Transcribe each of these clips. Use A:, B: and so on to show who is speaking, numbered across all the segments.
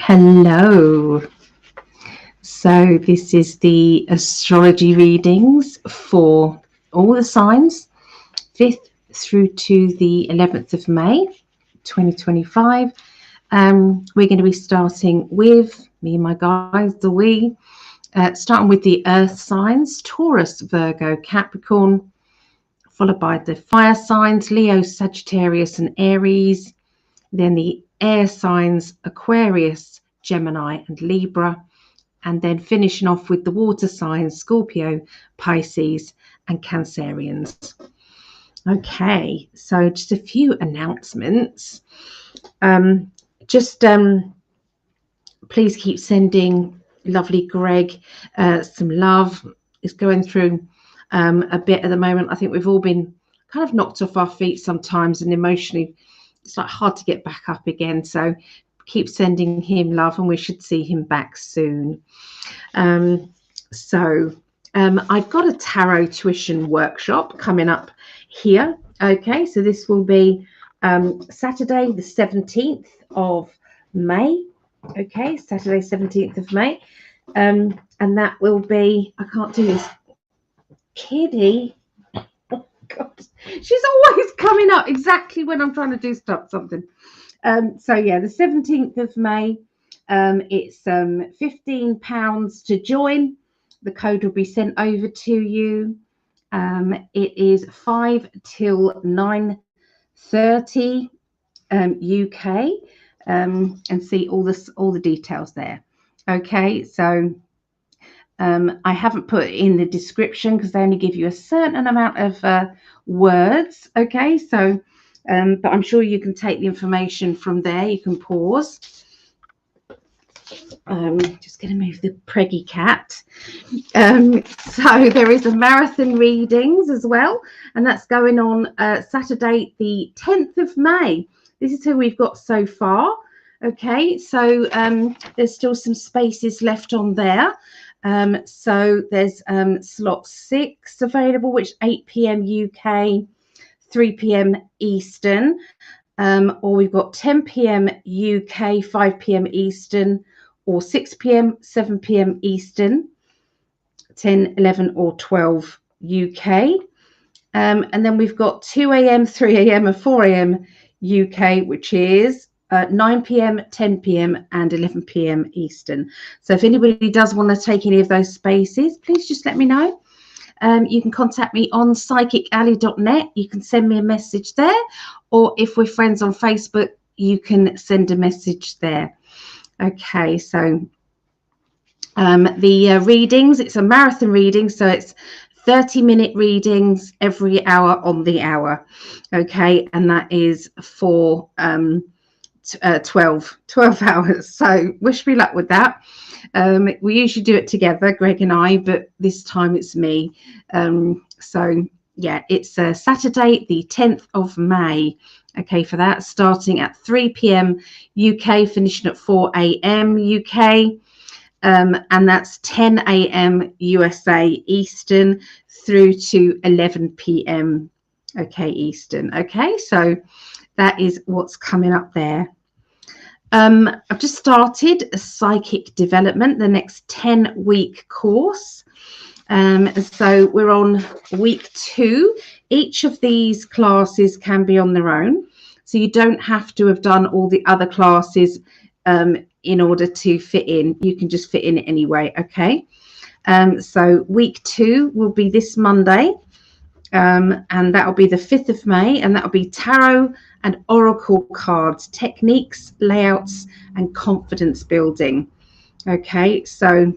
A: Hello. So this is the astrology readings for all the signs, 5th through to the 11th of May, 2025. We're going to be starting with, me and my guys, starting with the earth signs, Taurus, Virgo, Capricorn, followed by the fire signs, Leo, Sagittarius and Aries. Then the air signs, Aquarius, Gemini and Libra, and then finishing off with the water signs, Scorpio, Pisces and Cancereans. Okay, so just a few announcements. Please keep sending lovely Greg some love. It's going through a bit at the moment. I think we've all been kind of knocked off our feet sometimes, and emotionally it's like hard to get back up again. So keep sending him love, and we should see him back soon. I've got a tarot tuition workshop coming up here. Okay, so this will be Saturday the 17th of May. Okay, Saturday 17th of May, and that will be, I can't do this, Kitty. Oh God, she's always coming up exactly when I'm trying to do something. So yeah, the 17th of May. It's £15 to join. The code will be sent over to you. It is 5 till 9:30 UK, and see all the details there. Okay, so I haven't put it in the description because they only give you a certain amount of words. Okay, so but I'm sure you can take the information from there. You can pause. Just going to move the preggy cat. So there is a marathon readings as well, and that's going on Saturday the 10th of May. This is who we've got so far. Okay, so there's still some spaces left on there. So there's slot 6 available, which 8 p.m. UK, 3 p.m. Eastern, or we've got 10 p.m. UK, 5 p.m. Eastern, or 6 p.m., 7 p.m. Eastern, 10, 11 or 12 UK. And then we've got 2 a.m., 3 a.m. and 4 a.m. UK, which is 9 p.m., 10 p.m. and 11 p.m. Eastern. So if anybody does want to take any of those spaces, please just let me know. You can contact me on psychicalley.net. You can send me a message there, or if we're friends on Facebook, you can send a message there. Okay, so the readings, it's a marathon reading, so it's 30-minute readings every hour on the hour. Okay, and that is for 12 hours. So wish me luck with that. We usually do it together, Greg and I, but this time it's me. So yeah, it's Saturday the 10th of May. Okay, for that, starting at 3 p.m. UK, finishing at 4 a.m. UK, and that's 10 a.m. USA Eastern through to 11 p.m. Okay, Eastern. Okay, so that is what's coming up there. I've just started a psychic development, the next 10-week course. So we're on week 2. Each of these classes can be on their own, so you don't have to have done all the other classes in order to fit in. You can just fit in anyway. Okay, so week 2 will be this Monday, and that will be the 5th of May, and that will be tarot and oracle cards, techniques, layouts and confidence building. Okay, so,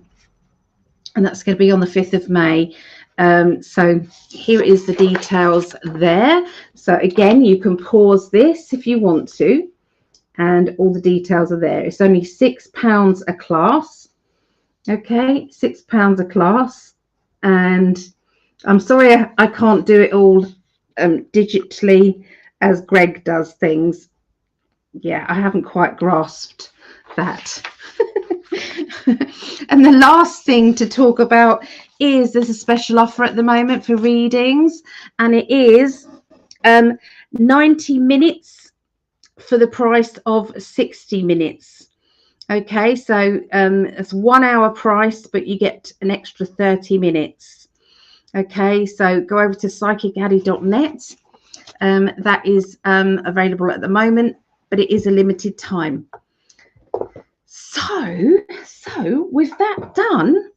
A: and that's going to be on the 5th of May. So here is the details there. So again, you can pause this if you want to, and all the details are there. It's only £6 a class. Okay, £6 a class, and I'm sorry I can't do it all digitally as Greg does things. Yeah, I haven't quite grasped that. And the last thing to talk about is there's a special offer at the moment for readings, and it is 90 minutes for the price of 60 minutes. Okay, so it's 1 hour price, but you get an extra 30 minutes. Okay, so go over to psychicaddy.net. That is available at the moment, but it is a limited time. So with that done,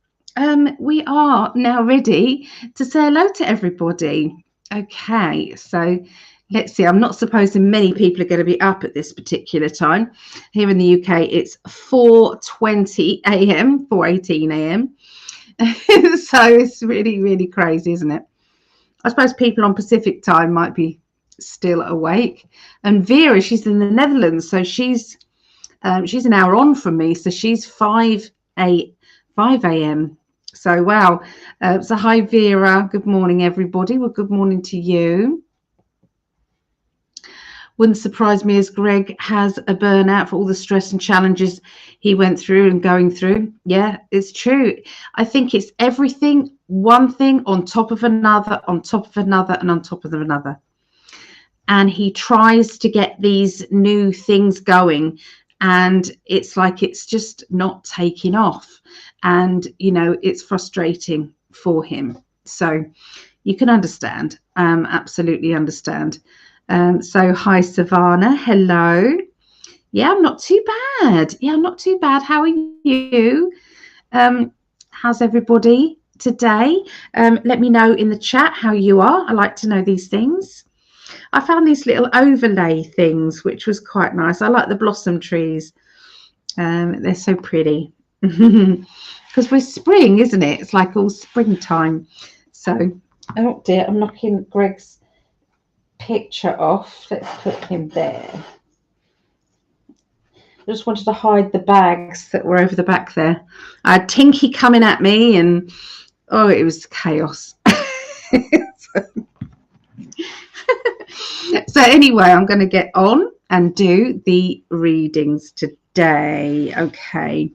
A: we are now ready to say hello to everybody. Okay, so let's see. I'm not supposing many people are going to be up at this particular time. Here in the UK, it's 4:20 a.m., 4:18 a.m. So it's really, really crazy, isn't it? I suppose people on Pacific time might be still awake. And Vera, she's in the Netherlands, so she's an hour on from me, so she's 5 a.m. So wow. So hi Vera, good morning everybody. Well, good morning to you. Wouldn't surprise me as Greg has a burnout for all the stress and challenges he went through and going through. Yeah, it's true. I think it's everything, one thing on top of another, on top of another, and on top of another. And he tries to get these new things going, and it's like it's just not taking off. And, you know, it's frustrating for him. So you can understand, absolutely understand. So hi Savannah, hello. Yeah, I'm not too bad. Yeah, I'm not too bad. How are you? How's everybody today? Let me know in the chat how you are. I like to know these things. I found these little overlay things, which was quite nice. I like the blossom trees. They're so pretty. Because we're spring, isn't it? It's like all springtime. So, oh dear, I'm knocking Greg's picture off. Let's put him there. I just wanted to hide the bags that were over the back there. I had Tinky coming at me, and oh, it was chaos. So anyway, I'm going to get on and do the readings today. Okay.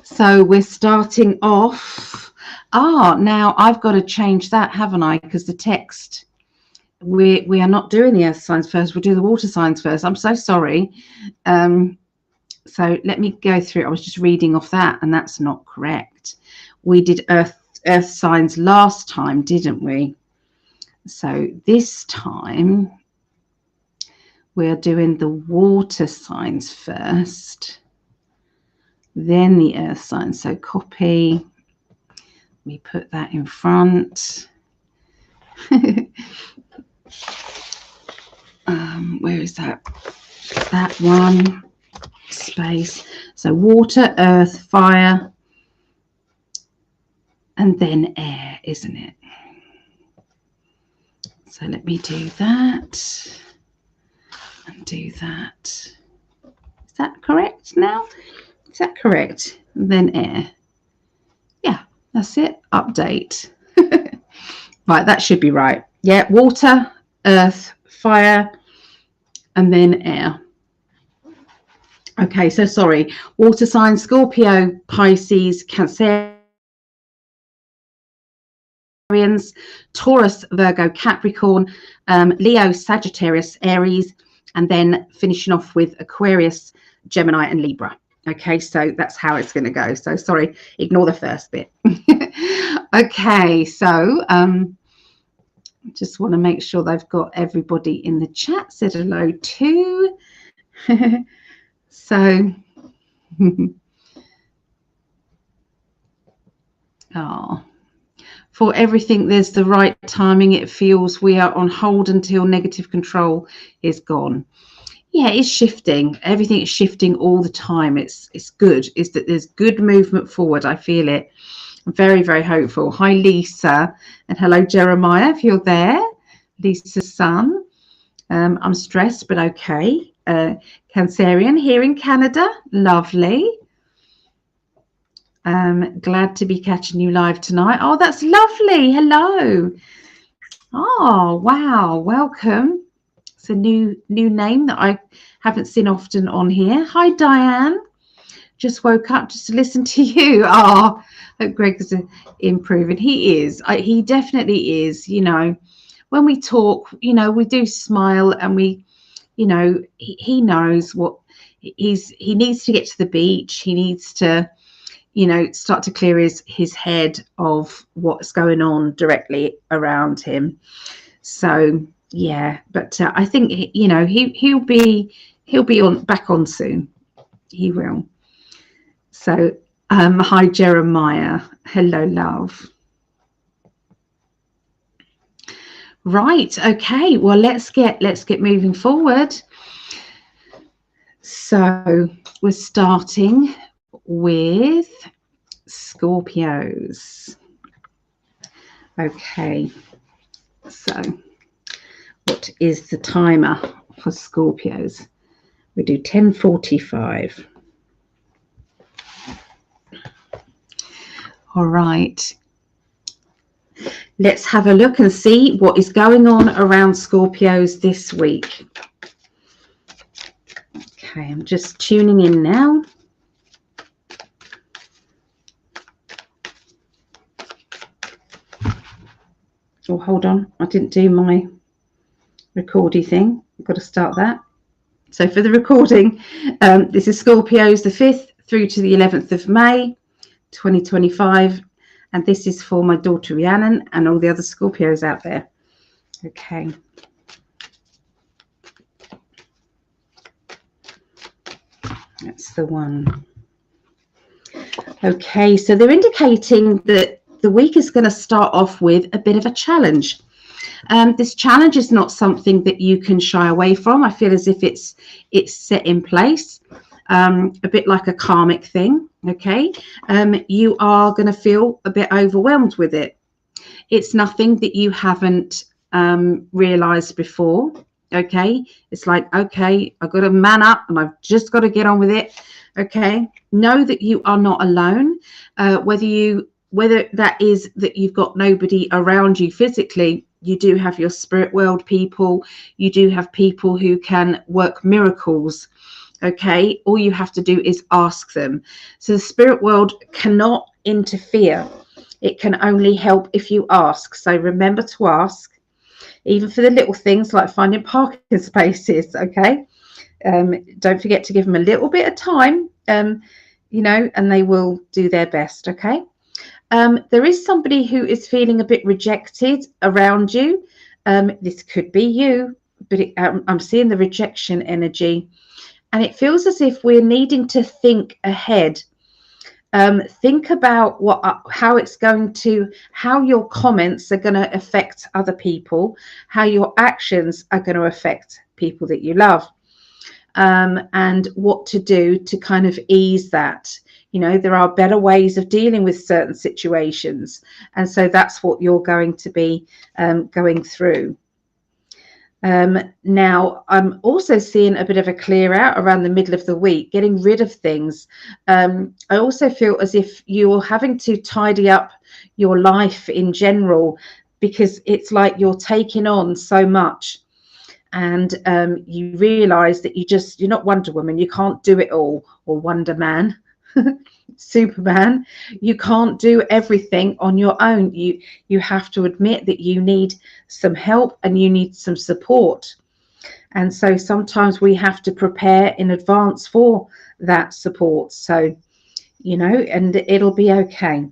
A: So we're starting off. Now I've got to change that, haven't I? Because the text, we are not doing the earth signs first. We'll do the water signs first. I'm so sorry. So let me go through. I was just reading off that, and that's not correct. We did earth signs last time, didn't we? So this time we're doing the water signs first, then the earth signs. So copy, we put that in front. Where is that? That one, space. So water, earth, fire, and then air, isn't it? So let me do that and do that. Is that correct now? Is that correct? And then air. Yeah, that's it. Update. Right, that should be right. Yeah, water, earth, fire, and then air. Okay, so sorry. Water signs: Scorpio, Pisces, Cancereans, Taurus, Virgo, Capricorn, Leo, Sagittarius, Aries, and then finishing off with Aquarius, Gemini, and Libra. Okay, so that's how it's going to go. So sorry, ignore the first bit. Okay, so just want to make sure they've got everybody in the chat said hello too. So, for everything, there's the right timing. It feels we are on hold until negative control is gone. Yeah, it's shifting. Everything is shifting all the time. It's good. It's that there's good movement forward. I feel it. I'm very, very hopeful. Hi, Lisa, and hello, Jeremiah, if you're there. Lisa's son. I'm stressed, but okay. Cancerian here in Canada. Lovely. Glad to be catching you live tonight. Oh, that's lovely. Hello. Oh, wow. Welcome. It's a new name that I haven't seen often on here. Hi, Diane. Just woke up just to listen to you. Oh, hope Greg's improving. He is. He definitely is. You know, when we talk, you know, we do smile, and we, you know, he knows what he needs to get to the beach. He needs to, you know, start to clear his head of what's going on directly around him. So yeah, but I think, you know, he'll be back on soon. He will. So hi Jeremiah, hello love. Right, okay, well let's get moving forward. So we're starting with Scorpios. Okay, so what is the timer for Scorpios? We do 10:45. All right, let's have a look and see what is going on around Scorpios this week. Okay, I'm just tuning in now. Oh, hold on, I didn't do my recordy thing. I've got to start that. So for the recording, this is Scorpios the 5th through to the 11th of May 2025, and this is for my daughter Rhiannon and all the other Scorpios out there. Okay. That's the one. Okay, so they're indicating that the week is going to start off with a bit of a challenge. This challenge is not something that you can shy away from. I feel as if it's set in place, a bit like a karmic thing. Okay, you are going to feel a bit overwhelmed with it. It's nothing that you haven't realized before. Okay, it's like, okay, I've got to man up and I've just got to get on with it. Okay, know that you are not alone. Whether that is that you've got nobody around you physically, you do have your spirit world people, you do have people who can work miracles. Okay, all you have to do is ask them. So the spirit world cannot interfere. It can only help if you ask. So remember to ask, even for the little things like finding parking spaces. Okay, don't forget to give them a little bit of time, you know, and they will do their best. Okay. There is somebody who is feeling a bit rejected around you. This could be you, but I'm seeing the rejection energy, and it feels as if we're needing to think ahead. Think about how your comments are going to affect other people, how your actions are going to affect people that you love, and what to do to kind of ease that. You know, there are better ways of dealing with certain situations. And so that's what you're going to be going through. Now, I'm also seeing a bit of a clear out around the middle of the week, getting rid of things. I also feel as if you're having to tidy up your life in general, because it's like you're taking on so much. And you realize that you're not Wonder Woman. You can't do it all, or Wonder Man. Superman. You can't do everything on your own. You have to admit that you need some help and you need some support. And so sometimes we have to prepare in advance for that support. So, you know, and it'll be okay.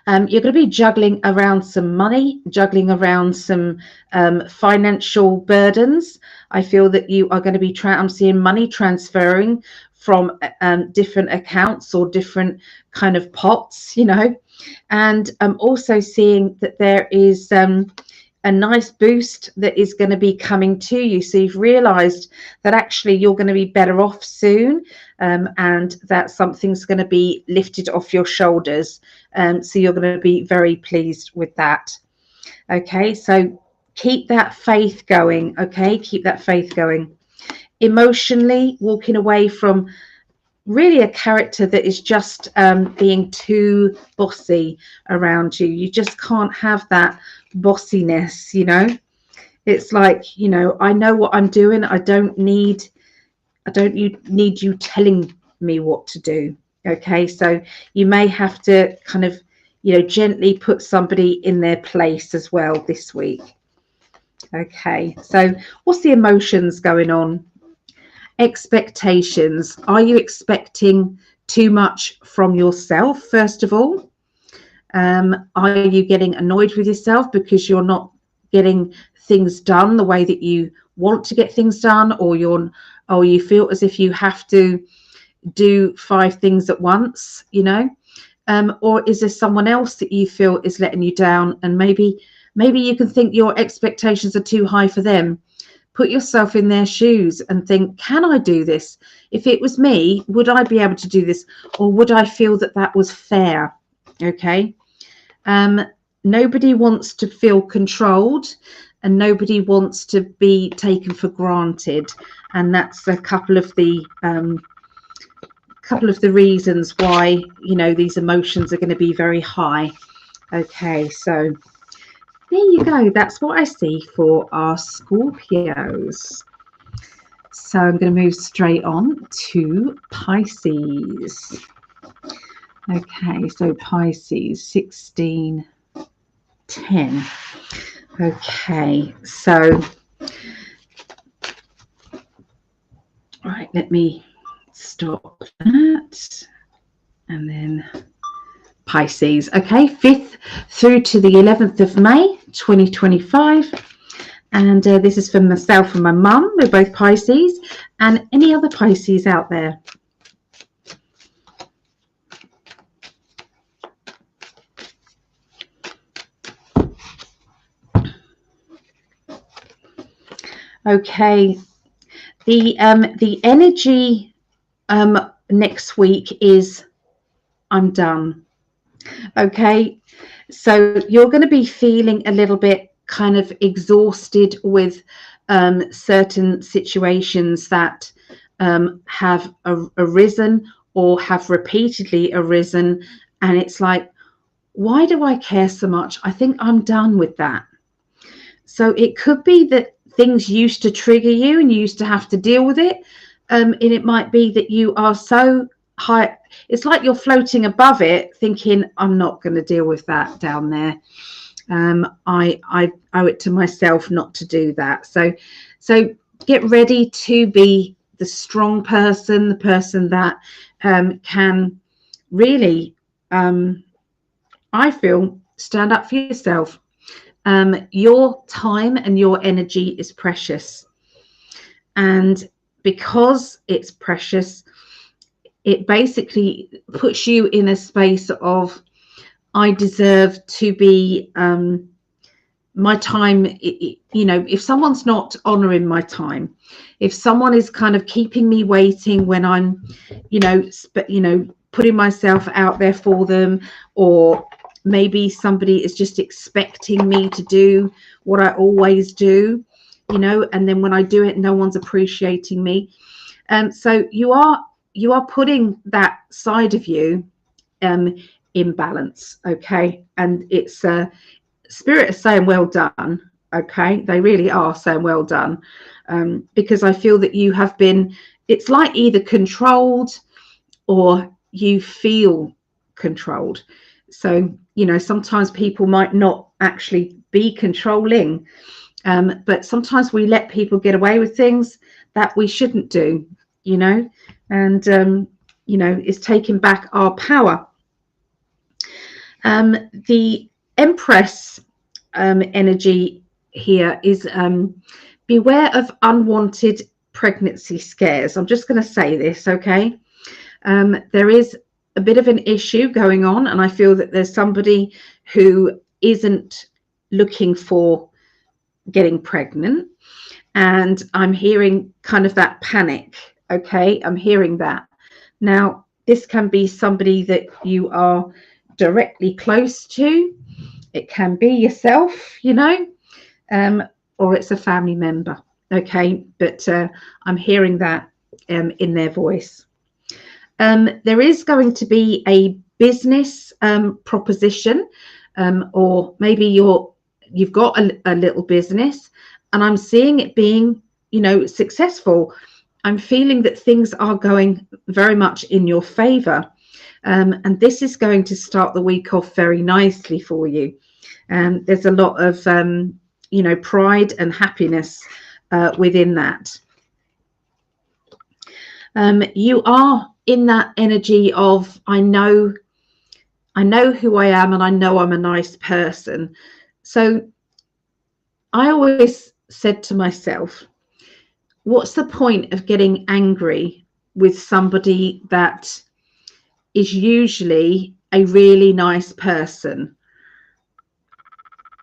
A: You're going to be juggling around some money, juggling around some financial burdens. I feel that you are going to be I'm seeing money transferring from different accounts or different kind of pots, you know. And I'm also seeing that there is a nice boost that is going to be coming to you. So you've realized that actually you're going to be better off soon, and that something's going to be lifted off your shoulders. So you're going to be very pleased with that. Okay, so keep that faith going. Okay, keep that faith going. Emotionally, walking away from really a character that is just being too bossy around you. You just can't have that bossiness, you know. It's like, you know, I know what I'm doing. I don't need you telling me what to do. Okay, so you may have to kind of, you know, gently put somebody in their place as well this week. Okay, so what's the emotions going on? expectations. Are you expecting too much from yourself, first of all? Are you getting annoyed with yourself because you're not getting things done the way that you want to get things done, or you feel as if you have to do 5 things at once, you know? Or is there someone else that you feel is letting you down, and maybe you can think your expectations are too high for them? Put yourself in their shoes and think, can I do this? If it was me, would I be able to do this? Or would I feel that that was fair? Okay. Nobody wants to feel controlled, and nobody wants to be taken for granted. And that's a couple of the reasons why, you know, these emotions are going to be very high. Okay, so there you go. That's what I see for our Scorpios. So I'm going to move straight on to Pisces. Okay, so Pisces 1610. Okay, so right, let me stop that, and then Pisces. Okay, 5th through to the 11th of May 2025, and this is for myself and my mum. We're both Pisces, and any other Pisces out there. Okay, the energy next week is I'm done. Okay, so you're going to be feeling a little bit kind of exhausted with certain situations that have arisen or have repeatedly arisen, and it's like, why do I care so much? I think I'm done with that. So it could be that things used to trigger you and you used to have to deal with it, and it might be that you are so high, it's like you're floating above it, thinking, I'm not going to deal with that down there. I owe it to myself not to do that. So get ready to be the strong person, the person that can really, I feel, stand up for yourself. Your time and your energy is precious, and because it's precious, it basically puts you in a space of, I deserve to be, my time, you know, if someone's not honoring my time, if someone is kind of keeping me waiting when I'm, putting myself out there for them, or maybe somebody is just expecting me to do what I always do, you know, and then when I do it, no one's appreciating me. So you are putting that side of you in balance. Okay. And it's Spirit is saying well done. Okay, they really are saying well done, because I feel that you have been, it's like either controlled or you feel controlled. So, you know, sometimes people might not actually be controlling, but sometimes we let people get away with things that we shouldn't do, you know, and it's taking back our power. The Empress energy here is beware of unwanted pregnancy scares. I'm just going to say this, okay? There is a bit of an issue going on, and I feel that there's somebody who isn't looking for getting pregnant, and I'm hearing kind of that panic. Okay, I'm hearing that. Now, this can be somebody that you are directly close to. It can be yourself, you know, or it's a family member. Okay, but I'm hearing that in their voice. There is going to be a business proposition, or maybe you've got a little business, and I'm seeing it being, you know, successful. I'm feeling that things are going very much in your favor, and this is going to start the week off very nicely for you. There's a lot of pride and happiness within that. You are in that energy of, I know who I am, and I know I'm a nice person. So I always said to myself, what's the point of getting angry with somebody that is usually a really nice person?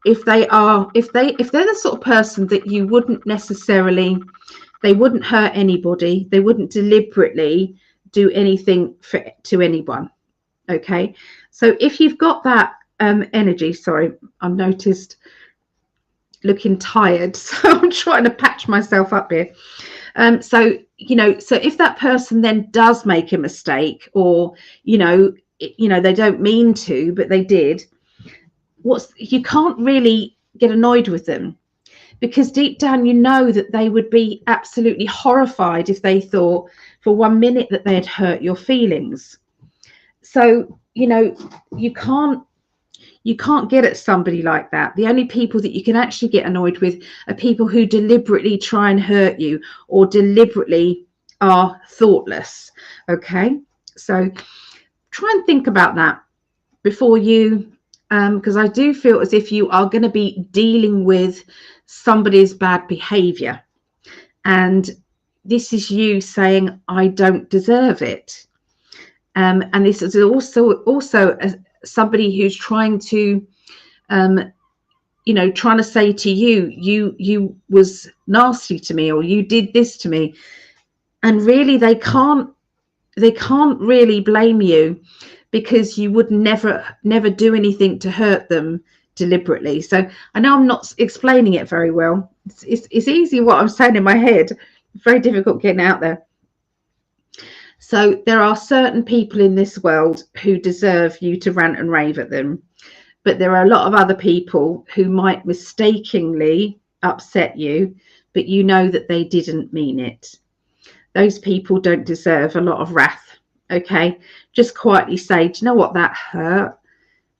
A: If they're the sort of person that you wouldn't necessarily, they wouldn't hurt anybody, they wouldn't deliberately do anything to anyone. Okay, so if you've got that energy, sorry, I've noticed looking tired, so I'm trying to patch myself up here. So so if that person then does make a mistake, or they don't mean to, but they did, you can't really get annoyed with them, because deep down you know that they would be absolutely horrified if they thought for 1 minute that they had hurt your feelings. So you can't get at somebody like that. The only people that you can actually get annoyed with are people who deliberately try and hurt you, or deliberately are thoughtless. Okay, so try and think about that before you, because I do feel as if you are going to be dealing with somebody's bad behavior, and this is you saying, I don't deserve it. And this is also somebody who's trying to trying to say to you was nasty to me, or you did this to me, and really they can't really blame you, because you would never do anything to hurt them deliberately. So I know I'm not explaining it very well. It's easy what I'm saying in my head, very difficult getting out there. So there are certain people in this world who deserve you to rant and rave at them, but there are a lot of other people who might mistakenly upset you, but you know that they didn't mean it. Those people don't deserve a lot of wrath. Okay, just quietly say, do you know what, that hurt?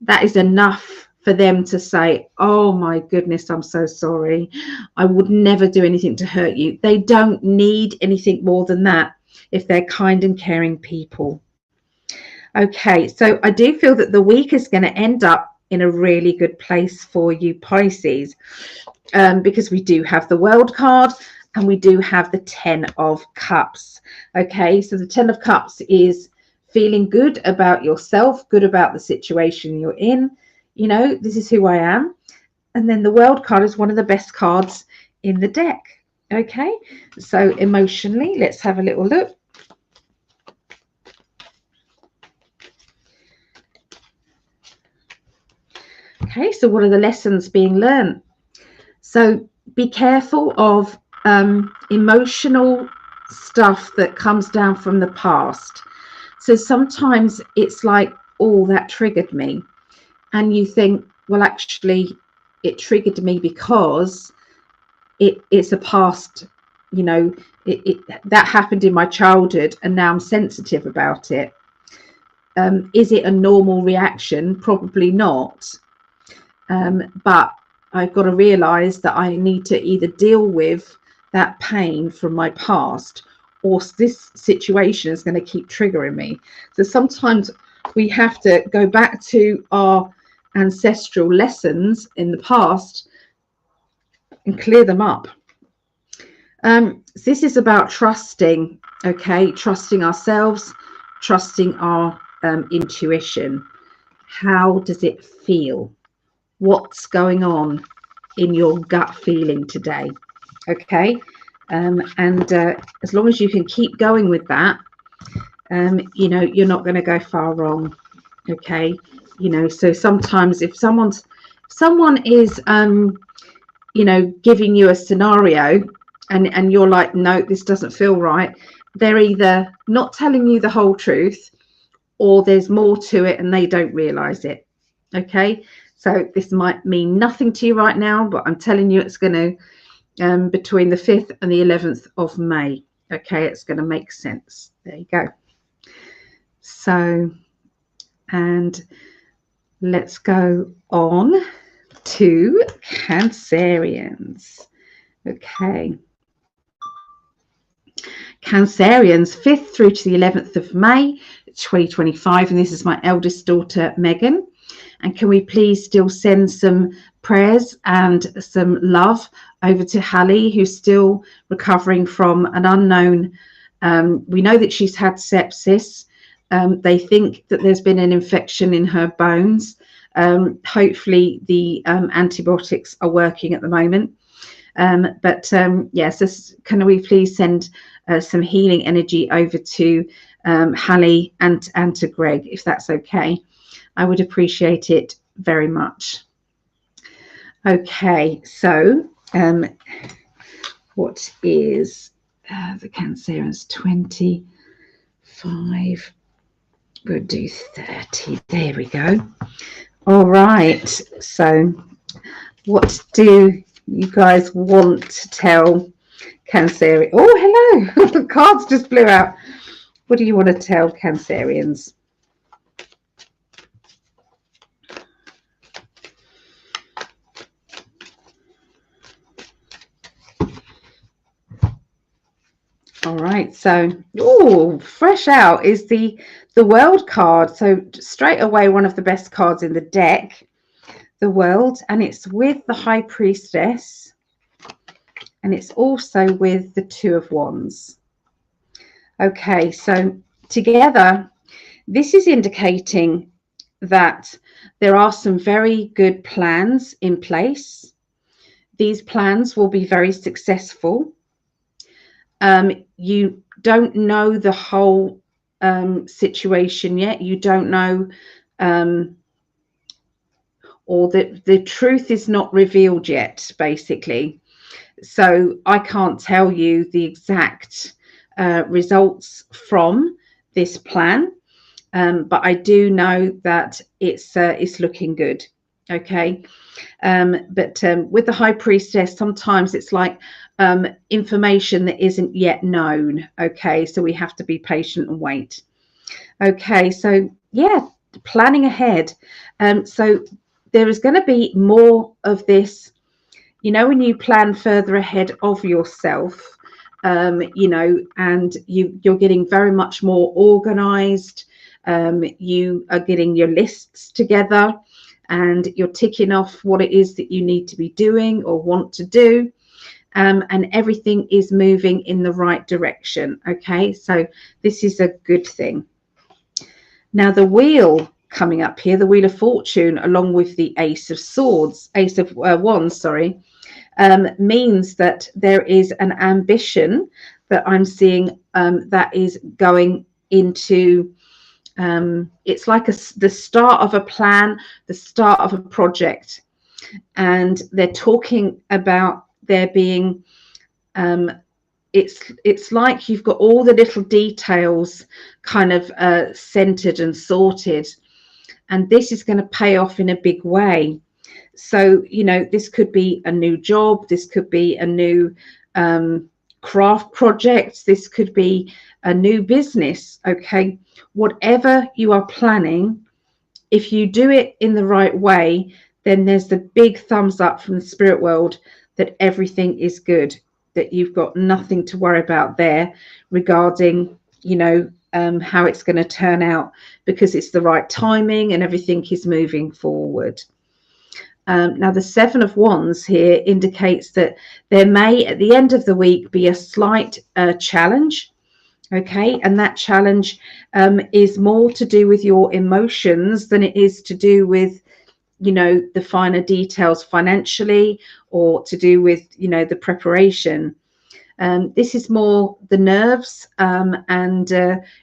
A: That is enough for them to say, oh my goodness, I'm so sorry, I would never do anything to hurt you. They don't need anything more than that if they're kind and caring people. Okay, so I do feel that the week is going to end up in a really good place for you Pisces, because we do have the World card, and we do have the 10 of Cups. Okay, so the 10 of Cups is feeling good about yourself, good about the situation you're in. This is who I am. And then the World card is one of the best cards in the deck. Okay, so emotionally, let's have a little look. Okay, so what are the lessons being learned? So be careful of emotional stuff that comes down from the past. So sometimes it's like, oh, that triggered me, and you think, well, actually it triggered me because it's a past, that happened in my childhood, and now I'm sensitive about it. Is it a normal reaction? Probably not. But I've got to realize that I need to either deal with that pain from my past, or this situation is going to keep triggering me. So sometimes we have to go back to our ancestral lessons in the past and clear them up. This is about trusting, okay? Trusting ourselves, trusting our intuition. How does it feel? What's going on in your gut feeling today? Okay, and as long as you can keep going with that, you're not going to go far wrong. Okay, so sometimes if someone is giving you a scenario, and you're like, no, this doesn't feel right, they're either not telling you the whole truth, or there's more to it and they don't realize it. Okay, so this might mean nothing to you right now, but I'm telling you it's going to, between the 5th and the 11th of May. Okay, it's going to make sense. There you go. So, and let's go on to Cancerians. Okay. Cancerians, 5th through to the 11th of May 2025, and this is my eldest daughter Megan. And can we please still send some prayers and some love over to Hallie, who's still recovering from an unknown, we know that she's had sepsis. They think that there's been an infection in her bones. Hopefully the antibiotics are working at the moment. Yes, can we please send some healing energy over to Hallie and to Greg, if that's okay? I would appreciate it very much. Okay, so what is the Cancerians? 25. We'll do 30. There we go. All right. So what do you guys want to tell Cancerians? Oh, hello. The cards just blew out. What do you want to tell Cancerians? All right, so fresh out is the World card. So straight away, one of the best cards in the deck, the World, and it's with the High Priestess, and it's also with the Two of Wands. Okay, so together, this is indicating that there are some very good plans in place. These plans will be very successful. You don't know the whole situation yet. You don't know, or the truth is not revealed yet, basically. So I can't tell you the exact results from this plan, but I do know that it's looking good. Okay, but with the High Priestess, sometimes it's like information that isn't yet known. Okay, so we have to be patient and wait. Okay, so yeah, planning ahead. So there is going to be more of this, you know, when you plan further ahead of yourself, you know, and you're getting very much more organized. You are getting your lists together and you're ticking off what it is that you need to be doing or want to do. And everything is moving in the right direction. Okay, so this is a good thing. Now the wheel coming up here, the Wheel of Fortune, along with the Ace of Wands, sorry, means that there is an ambition that I'm seeing that is going into, it's like the start of a plan, the start of a project. And they're talking about there being, it's like you've got all the little details kind of centered and sorted, and this is going to pay off in a big way. So, you know, this could be a new job, this could be a new craft project, this could be a new business. Okay, whatever you are planning, if you do it in the right way, then there's the big thumbs up from the spirit world that everything is good, that you've got nothing to worry about there regarding, you know, how it's going to turn out, because it's the right timing and everything is moving forward. Now the Seven of Wands here indicates that there may at the end of the week be a slight challenge. Okay, and that challenge is more to do with your emotions than it is to do with, you know, the finer details financially, or to do with, you know, the preparation. This is more the nerves and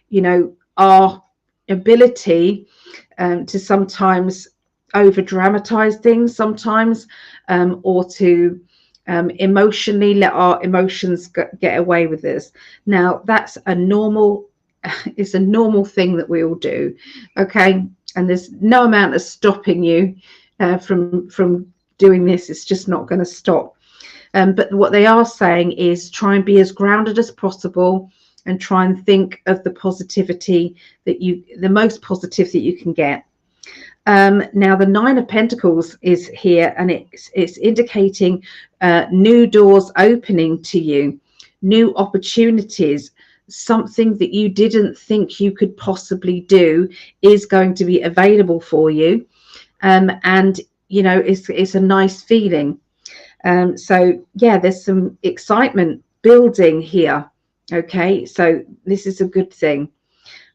A: you know, our ability to sometimes over dramatize things sometimes, or to emotionally let our emotions get away with us. Now that's a normal, it's a normal thing that we all do. Okay, and there's no amount of stopping you from doing this. It's just not going to stop. But what they are saying is try and be as grounded as possible and try and think of the positivity that the most positive that you can get. Now the Nine of Pentacles is here, and it's indicating new doors opening to you, new opportunities. Something that you didn't think you could possibly do is going to be available for you. And you know, it's a nice feeling. So yeah, there's some excitement building here. Okay, so this is a good thing.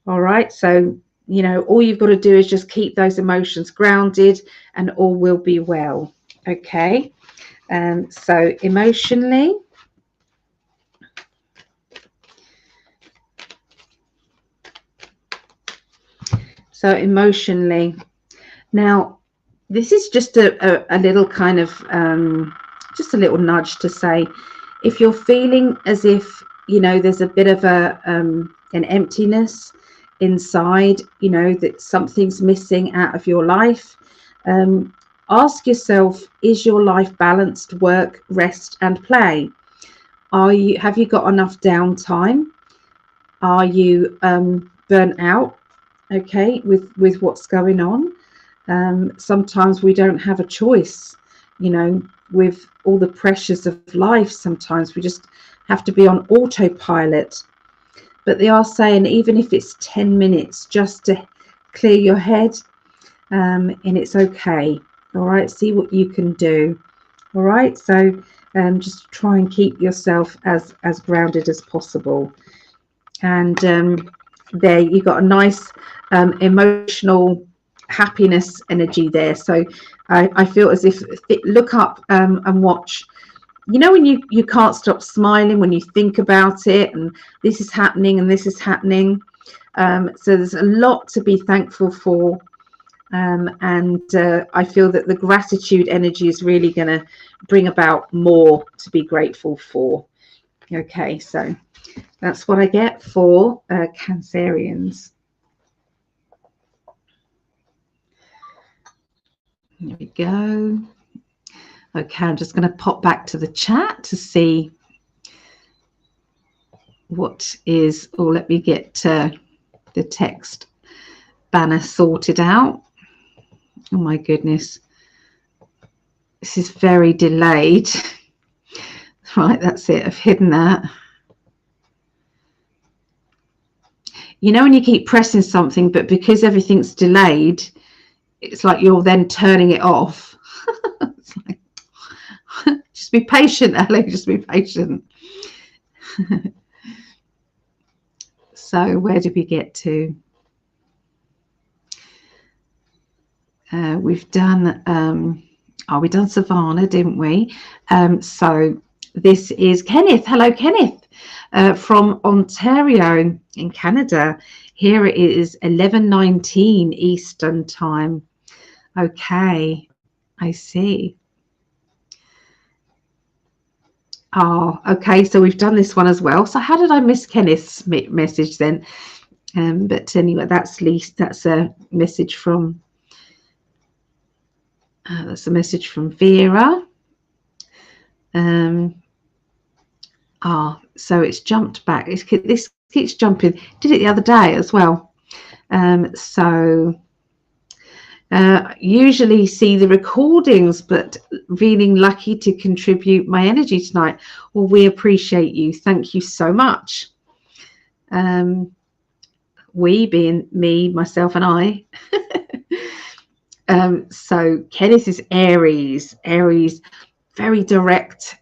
A: All right, so you know, all you've got to do is just keep those emotions grounded and all will be well. Okay, so emotionally, now this is just a little kind of just a little nudge to say, if you're feeling as if, you know, there's a bit of an emptiness inside, you know, that something's missing out of your life, ask yourself, is your life balanced? Work, rest and play? Have you got enough downtime? Are you burnt out, okay, with what's going on? Sometimes we don't have a choice, you know, with all the pressures of life. Sometimes we just have to be on autopilot. But they are saying, even if it's 10 minutes just to clear your head, and it's okay. All right, see what you can do. All right, so just try and keep yourself as grounded as possible. And there you got a nice emotional happiness energy there. So I feel as if, look up and watch, you know, when you can't stop smiling when you think about it, and this is happening and this is happening. So there's a lot to be thankful for. And I feel that the gratitude energy is really going to bring about more to be grateful for. Okay, so that's what I get for Cancerians. There we go. Okay, I'm just going to pop back to the chat to see what is, or let me get the text banner sorted out. Oh my goodness, this is very delayed. Right, that's it, I've hidden that. You know, when you keep pressing something, but because everything's delayed, it's like you're then turning it off. It's like, just be patient, Ellie, just be patient. So where did we get to? We've done we done Savannah, didn't we? So this is Kenneth. Hello, Kenneth, from Ontario in Canada. Here it is 11:19 Eastern time. Okay, I see. Oh, okay, so we've done this one as well. So how did I miss Kenneth's message then? But anyway, that's a message from Vera. So it's jumped back. This keeps jumping. Did it the other day as well. Usually see the recordings, but feeling lucky to contribute my energy tonight. Well, we appreciate you. Thank you so much. We being me, myself and I. So Kenneth is Aries, very direct,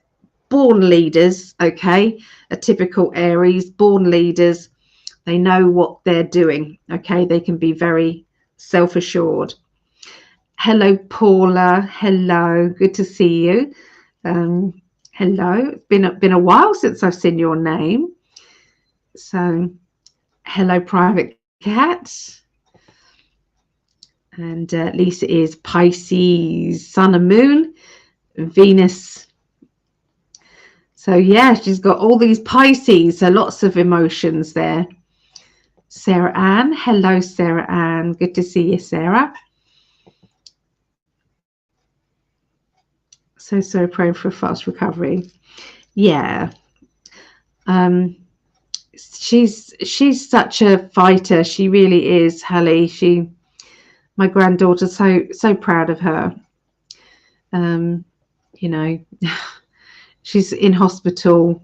A: born leaders. Okay, a typical Aries, born leaders. They know what they're doing. Okay, they can be very self-assured. Hello, Paula. Hello, good to see you. Hello, it's been a while since I've seen your name. So hello, Private Cat. And Lisa is Pisces, Sun and Moon, Venus. So yeah, she's got all these Pisces, so lots of emotions there. Sarah Ann, hello Sarah Ann, good to see you, Sarah. So praying for a fast recovery. Yeah. She's such a fighter. She really is, Hallie. My granddaughter, so proud of her. You know, she's in hospital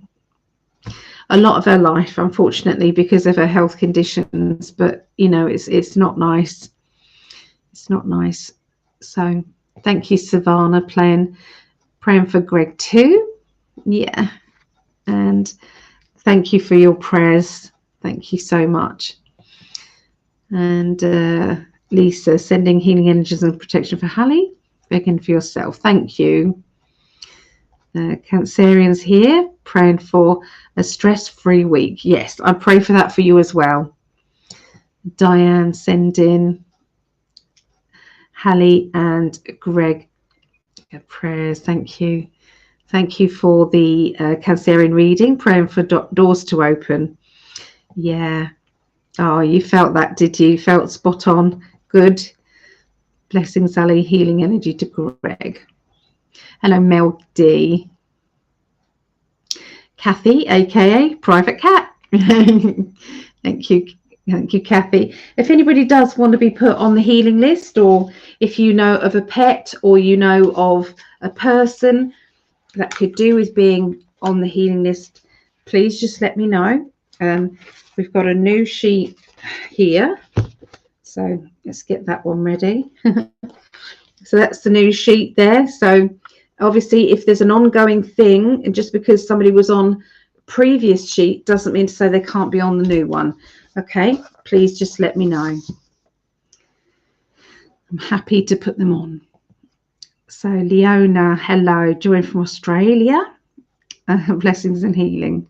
A: a lot of her life, unfortunately, because of her health conditions. But you know, it's not nice. It's not nice. So thank you, Savannah, praying for Greg too. Yeah, and thank you for your prayers. Thank you so much. And Lisa, sending healing energies and protection for Hallie. Begging for yourself. Thank you. Cancerians here, praying for a stress-free week. Yes, I pray for that for you as well. Diane, sending Hallie and Greg prayers. Thank you. Thank you for the Cancerian reading, praying for doors to open. Yeah. Oh, you felt that, did you? Felt spot on. Good. Blessings, Sally. Healing energy to Greg. Hello, Mel D. Kathy, aka Private Cat. Thank you. Thank you, Kathy. If anybody does want to be put on the healing list, or if you know of a pet, or you know of a person that could do with being on the healing list, please just let me know. We've got a new sheet here, so let's get that one ready. So that's the new sheet there. So obviously, if there's an ongoing thing, and just because somebody was on previous sheet doesn't mean to say they can't be on the new one. Okay, please just let me know. I'm happy to put them on. So Leona, hello, join from Australia. Blessings and healing.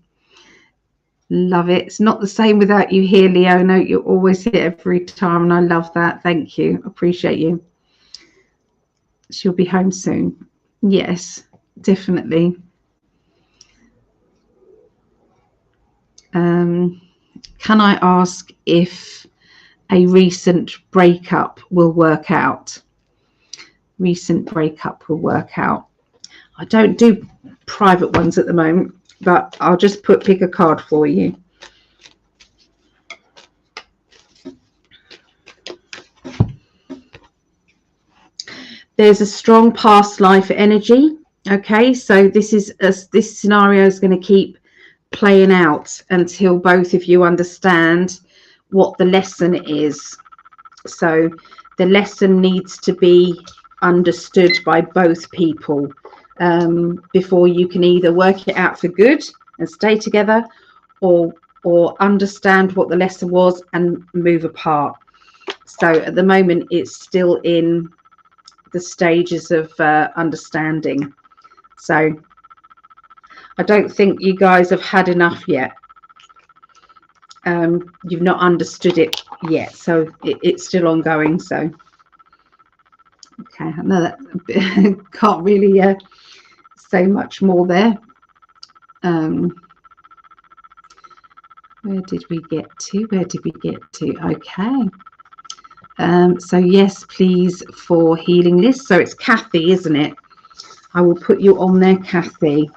A: Love it. It's not the same without you here, Leona. You're always here every time, and I love that. Thank you. Appreciate you. She'll be home soon. Yes, definitely. Can I ask if a recent breakup will work out? Recent breakup will work out. I don't do private ones at the moment, but I'll just pick a card for you. There's a strong past life energy. Okay, so this scenario is going to keep playing out until both of you understand what the lesson is. So the lesson needs to be understood by both people before you can either work it out for good and stay together, or understand what the lesson was and move apart. So at the moment it's still in the stages of understanding. So I don't think you guys have had enough yet. You've not understood it yet, so it's still ongoing. So okay, I know that can't really say much more there. Where did we get to? Okay. So yes, please, for healing list. So it's Kathy, isn't it? I will put you on there, Kathy.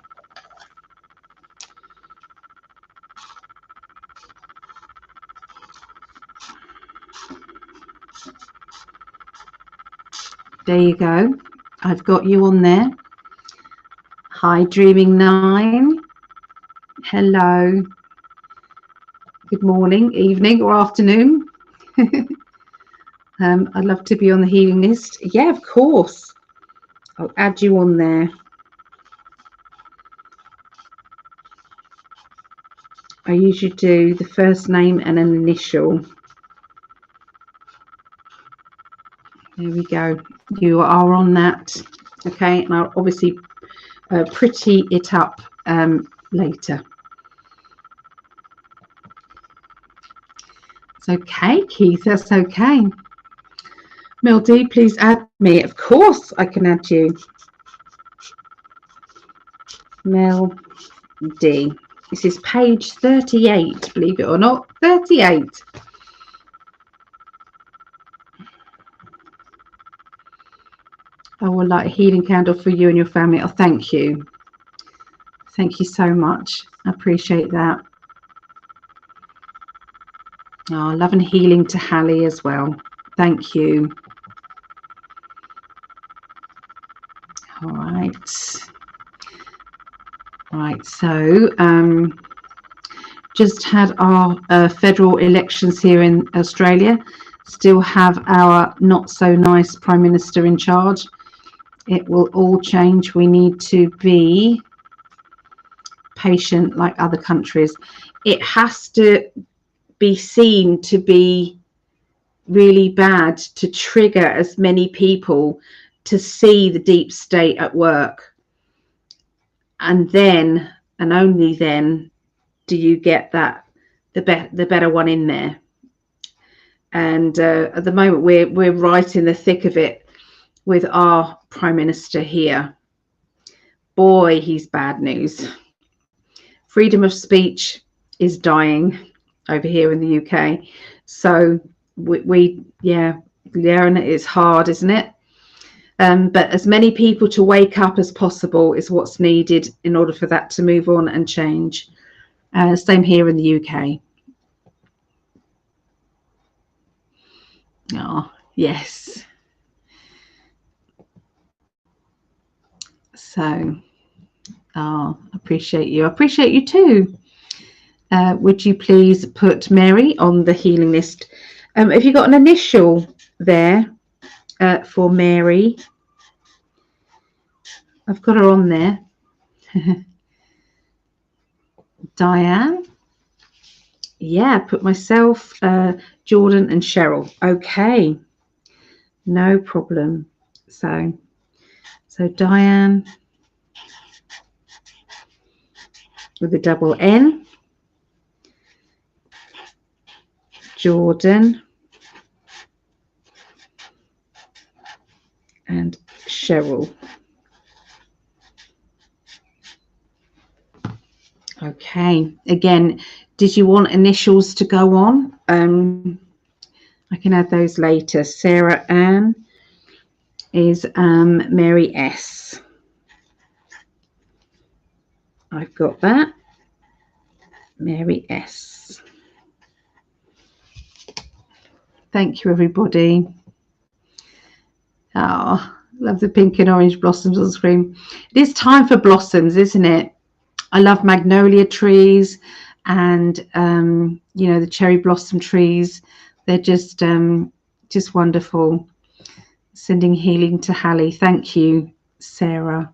A: There you go. I've got you on there. Hi, Dreaming 9. Hello. Good morning, evening, or afternoon. I'd love to be on the healing list. Yeah, of course. I'll add you on there. I usually do the first name and an initial. There we go. You are on that. Okay, and I'll obviously pretty it up later. It's okay, Keith. That's okay. Mel D, please add me. Of course, I can add you. Mel D. This is page 38, believe it or not. 38. I would like a healing candle for you and your family. Oh, thank you. Thank you so much. I appreciate that. Oh, love and healing to Hallie as well. Thank you. All right. Right, so just had our federal elections here in Australia. Still have our not so nice Prime Minister in charge. It will all change. We need to be patient like other countries. It has to be seen to be really bad to trigger as many people to see the deep state at work, and then and only then do you get that the better one in there. And at the moment we're right in the thick of it with our Prime Minister here. Boy, he's bad news. Freedom of speech is dying over here in the UK. So yeah, and it's hard, isn't it? But as many people to wake up as possible is what's needed in order for that to move on and change. Same here in the UK. Oh, yes. So, appreciate you. I appreciate you too. Would you please put Mary on the healing list? Have you got an initial there for Mary? I've got her on there. Diane. Yeah, put myself, Jordan and Cheryl. Okay, no problem. So Diane with a double N, Jordan and Cheryl. Okay, again, did you want initials to go on? I can add those later. Sarah Ann is Mary S. I've got that. Mary S. Thank you, everybody. Oh, love the pink and orange blossoms on the screen. It is time for blossoms, isn't it? I love magnolia trees and, you know, the cherry blossom trees. They're just wonderful. Sending healing to Hallie. Thank you, Sarah.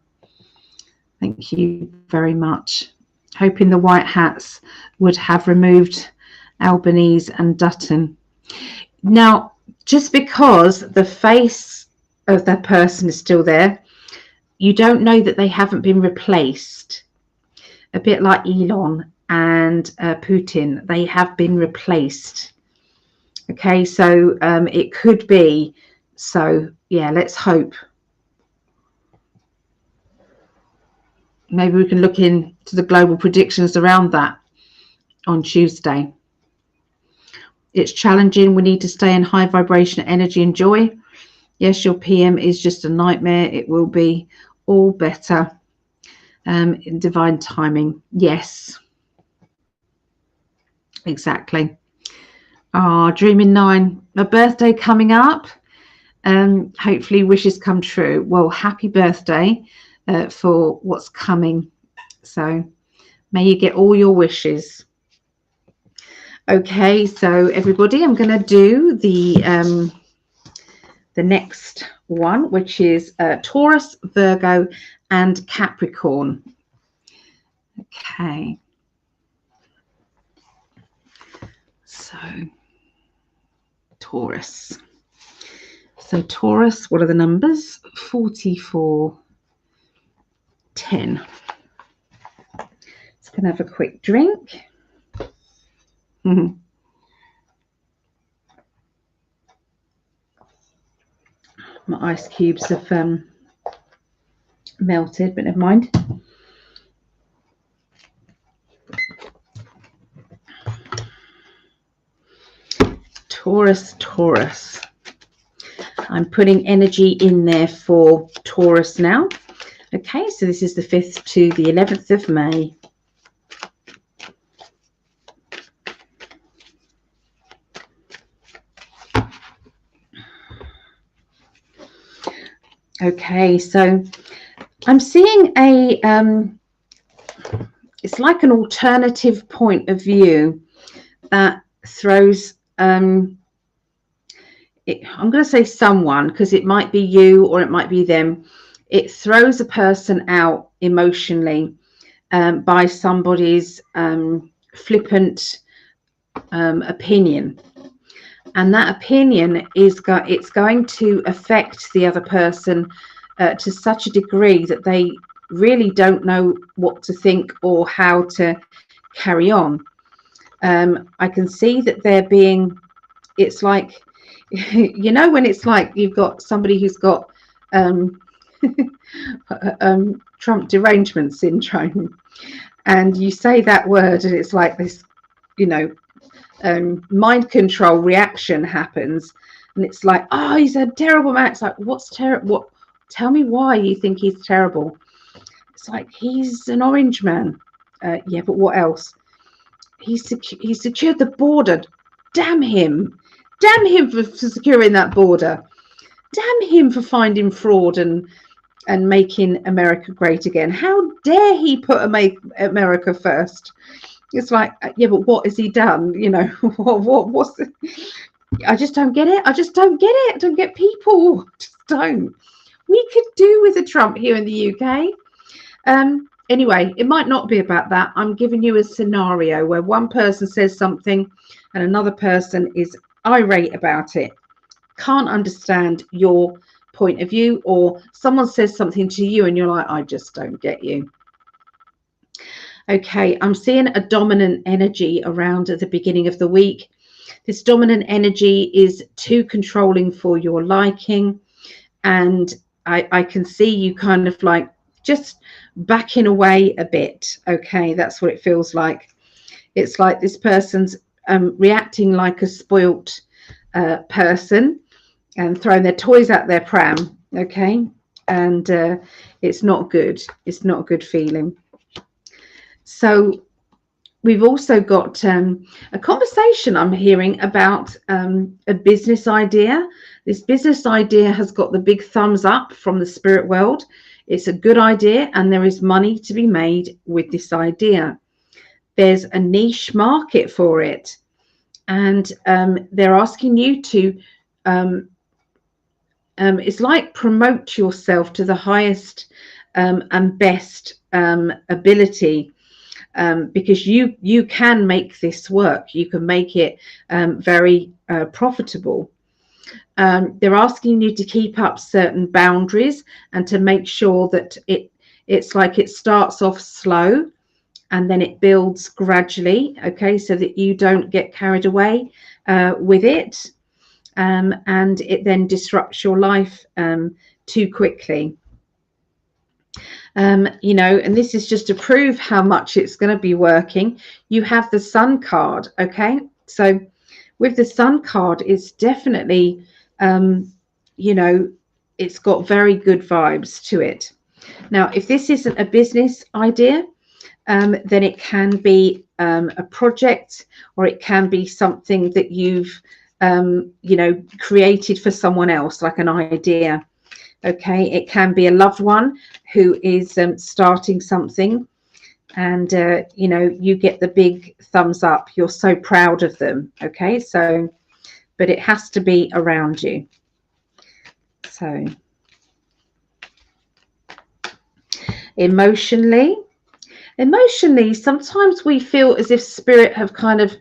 A: Thank you very much. Hoping the white hats would have removed Albanese and Dutton. Now, just because the face of that person is still there, you don't know that they haven't been replaced. A bit like Elon and Putin, they have been replaced. Okay, so it could be. So yeah, let's hope. Maybe we can look into the global predictions around that on Tuesday. It's challenging. We need to stay in high vibration, energy and joy. Yes, your PM is just a nightmare. It will be all better in divine timing. Yes, exactly. Dreaming 9, a birthday coming up. Hopefully wishes come true. Well, happy birthday for what's coming. So may you get all your wishes. Okay, so everybody, I'm going to do the next one, which is Taurus, Virgo and Capricorn. Okay, so Taurus. So Taurus, what are the numbers? 44, 10. Just going to have a quick drink. My ice cubes have melted, but never mind. Taurus, Taurus. I'm putting energy in there for Taurus now. Okay, so this is the 5th to the 11th of May. Okay, so I'm seeing a it's like an alternative point of view that throws I'm going to say someone, because it might be you or it might be them. It throws a person out emotionally by somebody's flippant opinion, and that opinion is it's going to affect the other person to such a degree that they really don't know what to think or how to carry on. I can see that they're being, it's like, you know, when it's like you've got somebody who's got Trump derangement syndrome, and you say that word and it's like this, you know, mind control reaction happens, and it's like, oh, he's a terrible man. It's like, what's terrible? What? Tell me why you think he's terrible. It's like, he's an orange man. Yeah, but what else? He secured the border. Damn him for securing that border. Damn him for finding fraud and making America great again. How dare he put America first? It's like, yeah, but what has he done? You know, what's the, I just don't get it. I just don't get it. I don't get people. Just don't. We could do with a Trump here in the UK. Anyway, it might not be about that. I'm giving you a scenario where one person says something and another person is irate about it, can't understand your point of view, or someone says something to you and you're like, I just don't get you. Okay, I'm seeing a dominant energy around at the beginning of the week. This dominant energy is too controlling for your liking, and I can see you kind of like just backing away a bit. Okay, that's what it feels like. It's like this person's reacting like a spoilt person and throwing their toys out their pram. Okay, and it's not good. It's not a good feeling. So we've also got a conversation I'm hearing about a business idea. This business idea has got the big thumbs up from the spirit world. It's a good idea and there is money to be made with this idea. There's a niche market for it, and they're asking you to it's like promote yourself to the highest and best ability, because you can make this work. You can make it very profitable. They're asking you to keep up certain boundaries and to make sure that it's like it starts off slow and then it builds gradually, okay, so that you don't get carried away with it, and it then disrupts your life too quickly. You know, and this is just to prove how much it's going to be working. You have the Sun card, okay? So with the Sun card, it's definitely, you know, it's got very good vibes to it. Now, if this isn't a business idea, then it can be a project, or it can be something that you've, you know, created for someone else, like an idea. Okay, it can be a loved one who is starting something, and you know, you get the big thumbs up. You're so proud of them. Okay, so, but it has to be around you. So emotionally, sometimes we feel as if spirit have kind of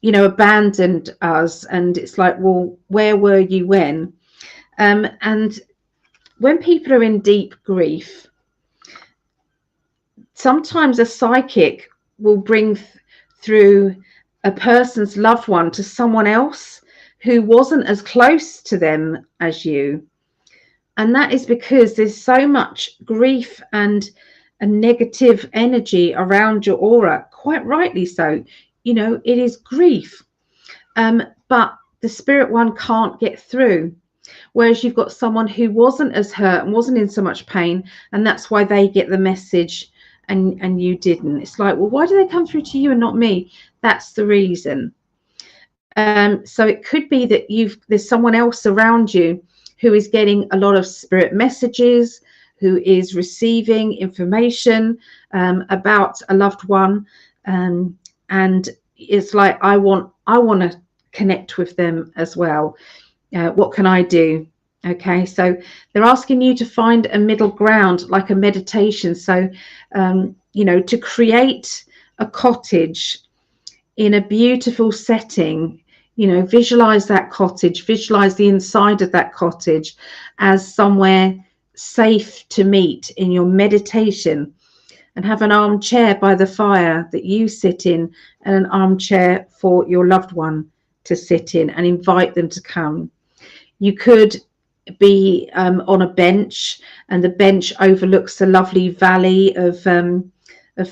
A: you know, abandoned us, and it's like, well, where were you when? And when people are in deep grief, sometimes a psychic will bring through a person's loved one to someone else who wasn't as close to them as you. And that is because there's so much grief and a negative energy around your aura, quite rightly so. You know, it is grief, but the spirit one can't get through. Whereas you've got someone who wasn't as hurt and wasn't in so much pain, and that's why they get the message and you didn't. It's like, well, why do they come through to you and not me? That's the reason. So it could be that there's someone else around you who is getting a lot of spirit messages, who is receiving information about a loved one, and it's like, I want to connect with them as well. What can I do? Okay, so they're asking you to find a middle ground, like a meditation. So to create a cottage in a beautiful setting. Visualize that cottage, visualize the inside of that cottage as somewhere safe to meet in your meditation, and have an armchair by the fire that you sit in, and an armchair for your loved one to sit in, and invite them to come. You could be on a bench, and the bench overlooks a lovely valley of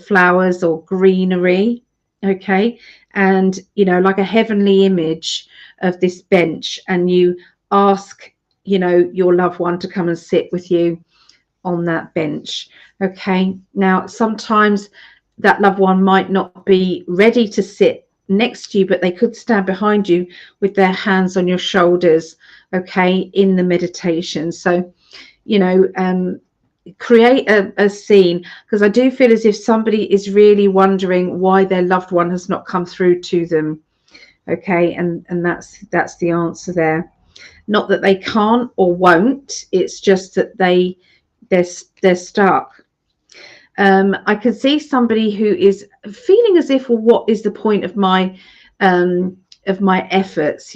A: flowers or greenery. Okay, and like a heavenly image of this bench, and you ask your loved one to come and sit with you on that bench. Okay, now sometimes that loved one might not be ready to sit next to you, but they could stand behind you with their hands on your shoulders, okay, in the meditation. So create a scene, because I do feel as if somebody is really wondering why their loved one has not come through to them. Okay, and that's the answer there. Not that they can't or won't, it's just that they're stuck. I can see somebody who is feeling as if, well, what is the point of my efforts?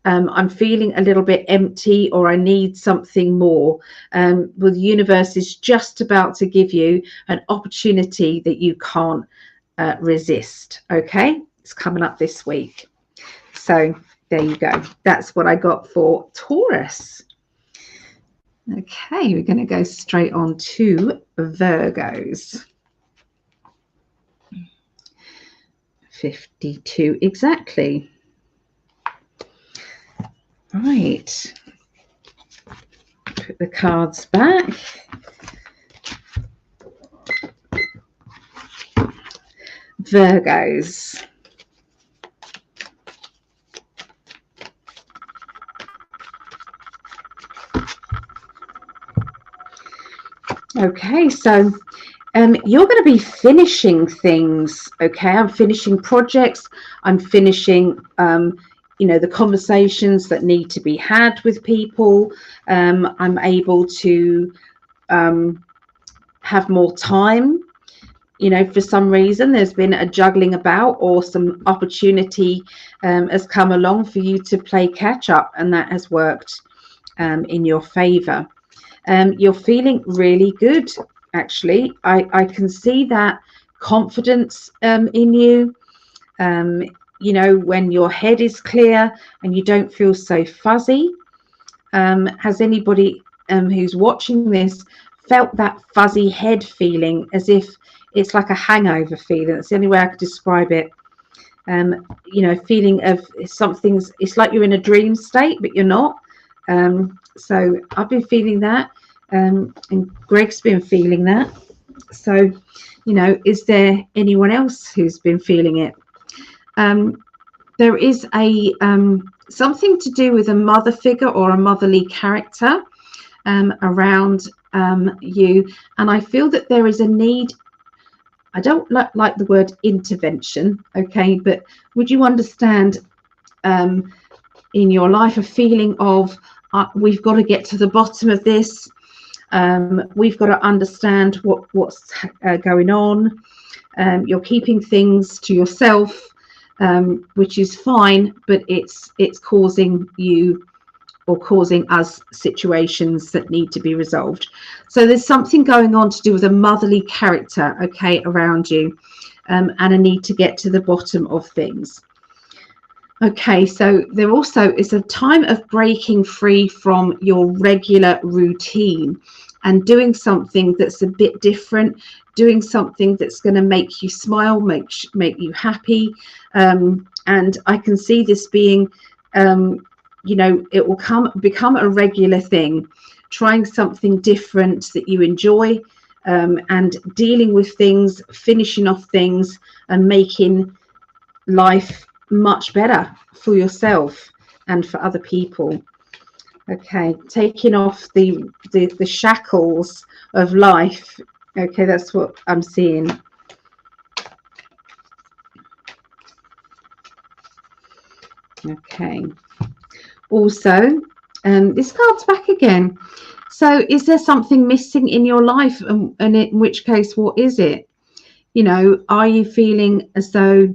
A: I'm feeling a little bit empty, or I need something more. Well, the universe is just about to give you an opportunity that you can't resist. Okay, it's coming up this week. So there you go. That's what I got for Taurus. Okay, we're going to go straight on to Virgos. 52 exactly. Right. Put the cards back. Virgos. Okay, so you're going to be finishing things. Okay, I'm finishing projects. I'm finishing, the conversations that need to be had with people. I'm able to have more time. For some reason, there's been a juggling about, or some opportunity has come along for you to play catch up, and that has worked in your favor. You're feeling really good, actually. I can see that confidence in you. When your head is clear and you don't feel so fuzzy. Has anybody who's watching this felt that fuzzy head feeling, as if it's like a hangover feeling? That's the only way I could describe it. Feeling of something's, it's like you're in a dream state, but you're not. So I've been feeling that, and Greg's been feeling that. So, is there anyone else who's been feeling it? There is a something to do with a mother figure or a motherly character around you, and I feel that there is a need. I don't like the word intervention, okay, but would you understand in your life a feeling of we've got to get to the bottom of this, we've got to understand what's going on. You're keeping things to yourself, which is fine, but it's causing you, or causing us, situations that need to be resolved. So there's something going on to do with a motherly character, okay, around you, and a need to get to the bottom of things. Okay, so there also is a time of breaking free from your regular routine and doing something that's a bit different, doing something that's going to make you smile, make you happy. And I can see this being, it will become a regular thing, trying something different that you enjoy, and dealing with things, finishing off things, and making life much better for yourself and for other people. Okay, taking off the shackles of life. Okay, that's what I'm seeing. Okay. Also, this card's back again. So is there something missing in your life? And in which case, what is it? You know, are you feeling as though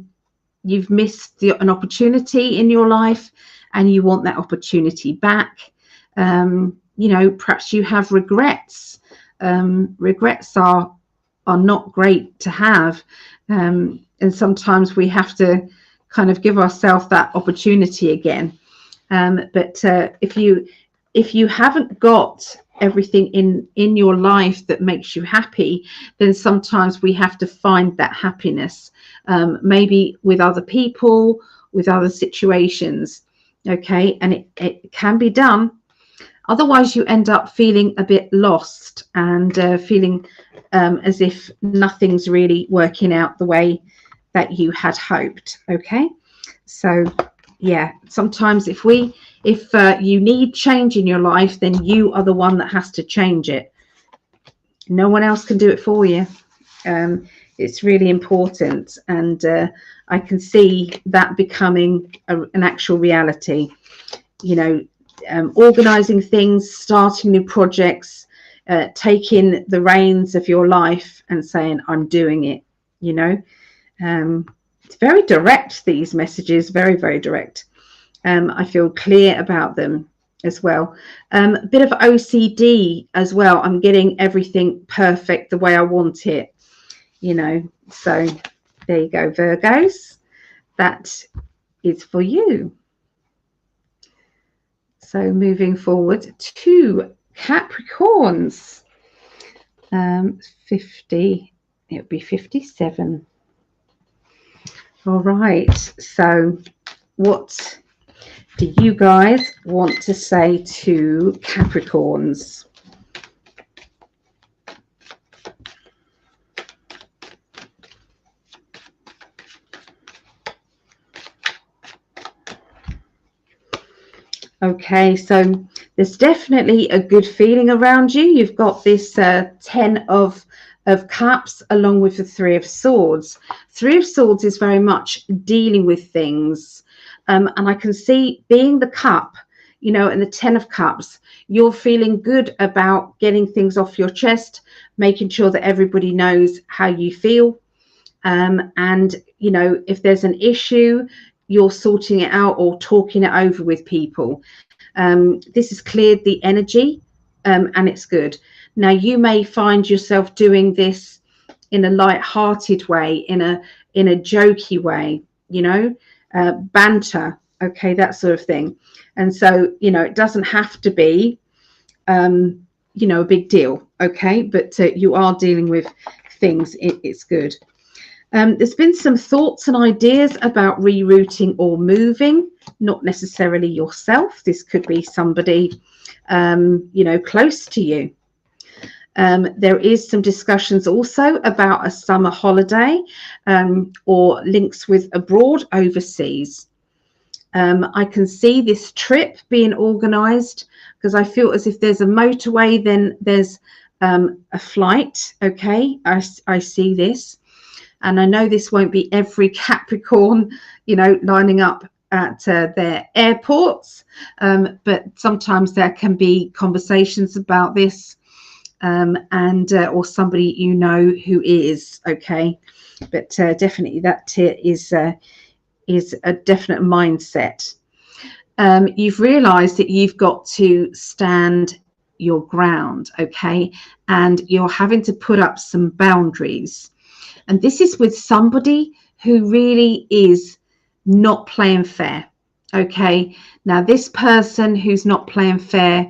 A: you've missed an opportunity in your life and you want that opportunity back? You know, perhaps you have regrets. Regrets are not great to have. And sometimes we have to kind of give ourselves that opportunity again. But if you haven't got everything in your life that makes you happy, then sometimes we have to find that happiness, maybe with other people, with other situations. Okay, and it can be done. Otherwise, you end up feeling a bit lost and feeling as if nothing's really working out the way that you had hoped. Okay, so yeah, sometimes if you need change in your life, then you are the one that has to change it. No one else can do it for you. It's really important, and I can see that becoming an actual reality. You know, organizing things, starting new projects, taking the reins of your life and saying, I'm doing it. You know, it's very direct, these messages, very, very direct. I feel clear about them as well. A bit of OCD as well. I'm getting everything perfect the way I want it, you know. So there you go, Virgos. That is for you. So moving forward to Capricorns. 50, it would be 57. All right. So what do you guys want to say to Capricorns? Okay, so there's definitely a good feeling around you. You've got this 10 of Cups along with the 3 of Swords. 3 of Swords is very much dealing with things. And I can see being the Cup, you know, and the 10 of Cups, you're feeling good about getting things off your chest, making sure that everybody knows how you feel. And, you know, if there's an issue, you're sorting it out or talking it over with people. This has cleared the energy, and it's good. Now, you may find yourself doing this in a light-hearted way, in a jokey way, you know, banter, okay, that sort of thing. And so, you know, it doesn't have to be, you know, a big deal, okay, but you are dealing with things. It's good. There's been some thoughts and ideas about rerouting or moving, not necessarily yourself. This could be somebody, you know, close to you. There is some discussions also about a summer holiday or links with abroad, overseas. I can see this trip being organised because I feel as if there's a motorway, then there's a flight. Okay, I see this. And I know this won't be every Capricorn, you know, lining up at their airports, but sometimes there can be conversations about this, and or somebody you know who is, okay. But definitely that is a definite mindset. You've realised that you've got to stand your ground, okay, and you're having to put up some boundaries. And this is with somebody who really is not playing fair. Okay. Now, this person who's not playing fair,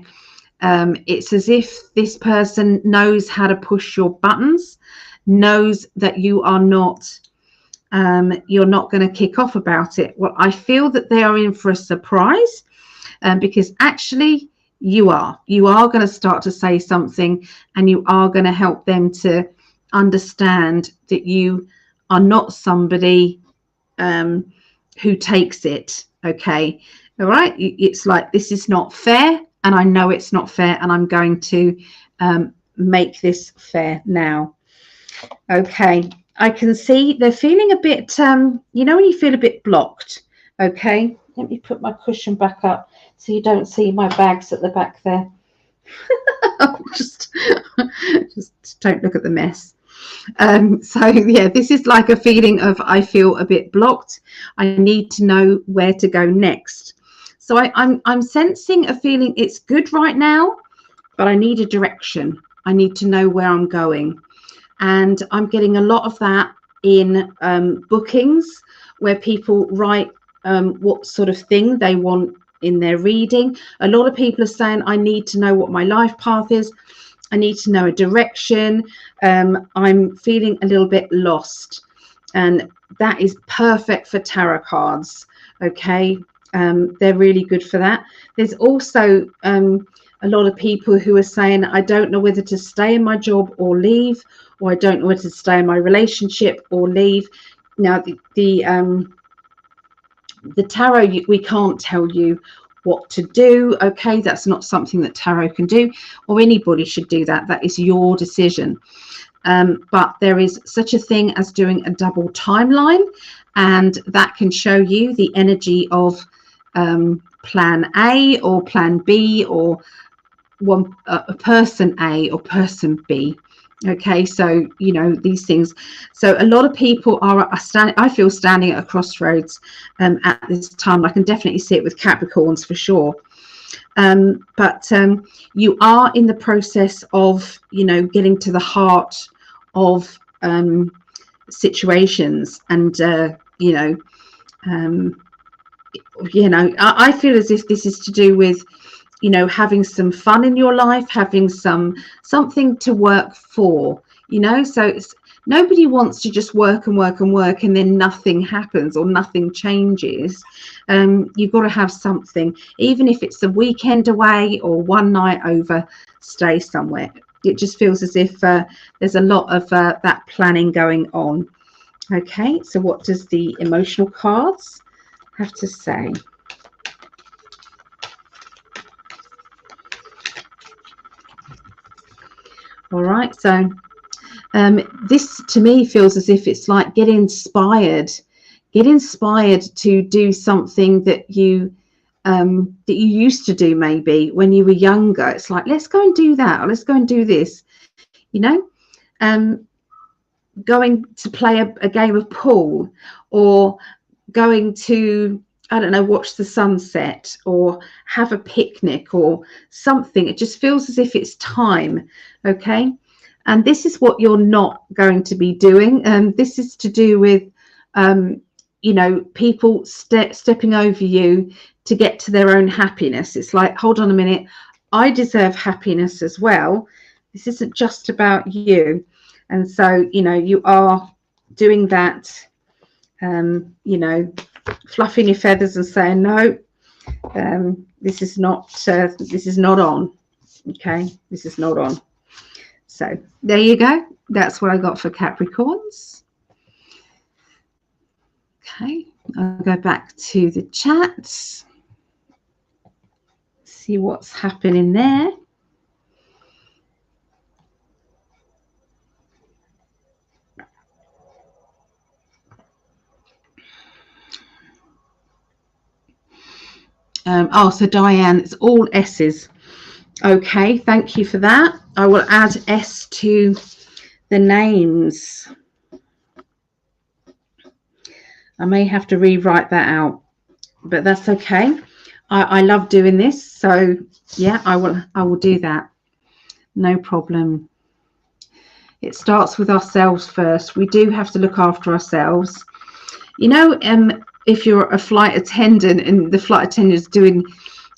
A: it's as if this person knows how to push your buttons, knows that you are not, you're not going to kick off about it. Well, I feel that they are in for a surprise, because actually you are going to start to say something, and you are going to help them to understand that you are not somebody who takes it. Okay, all right, it's like, this is not fair, and I know it's not fair, and I'm going to make this fair now. Okay, I can see they're feeling a bit, you know, when you feel a bit blocked. Okay, let me put my cushion back up so you don't see my bags at the back there. just don't look at the mess. So yeah, this is like a feeling of, I feel a bit blocked. I need to know where to go next. So I'm sensing a feeling it's good right now, but I need a direction. I need to know where I'm going. And I'm getting a lot of that in bookings, where people write what sort of thing they want in their reading. A lot of people are saying, I need to know what my life path is. I need to know a direction. I'm feeling a little bit lost. And that is perfect for tarot cards. Okay. They're really good for that. There's also a lot of people who are saying, I don't know whether to stay in my job or leave, or I don't know whether to stay in my relationship or leave. Now, the tarot, we can't tell you what to do. Okay, that's not something that tarot can do, or anybody should do that. That is your decision. But there is such a thing as doing a double timeline, and that can show you the energy of plan A or plan B, or a person A or person B. Okay, so you know these things. So a lot of people are I feel standing at a crossroads at this time. I can definitely see it with Capricorns for sure. But you are in the process of, you know, getting to the heart of situations, and you know, I feel as if this is to do with, you know, having some fun in your life, having something to work for, you know. So it's, nobody wants to just work and work and work and then nothing happens or nothing changes. You've got to have something, even if it's a weekend away or one night over, stay somewhere. It just feels as if there's a lot of that planning going on. Okay, so what does the emotional cards have to say? All right, so this to me feels as if it's like get inspired to do something that you used to do maybe when you were younger. It's like, let's go and do that, or let's go and do this, you know. Going to play a game of pool, or going to, I don't know, watch the sunset, or have a picnic or something. It just feels as if it's time. Okay, and this is what you're not going to be doing. This is to do with you know, people stepping over you to get to their own happiness. It's like, hold on a minute, I deserve happiness as well. This isn't just about you. And so, you know, you are doing that, you know, fluffing your feathers and saying, no, this is not on. Okay, this is not on. So there you go. That's what I got for Capricorns. Okay, I'll go back to the chats, see what's happening there. Oh, so Diane, it's all S's. Okay, thank you for that. I will add S to the names. I may have to rewrite that out, but that's okay. I love doing this, so yeah, I will do that. No problem. It starts with ourselves first. We do have to look after ourselves. You know, if you're a flight attendant and the flight attendant is doing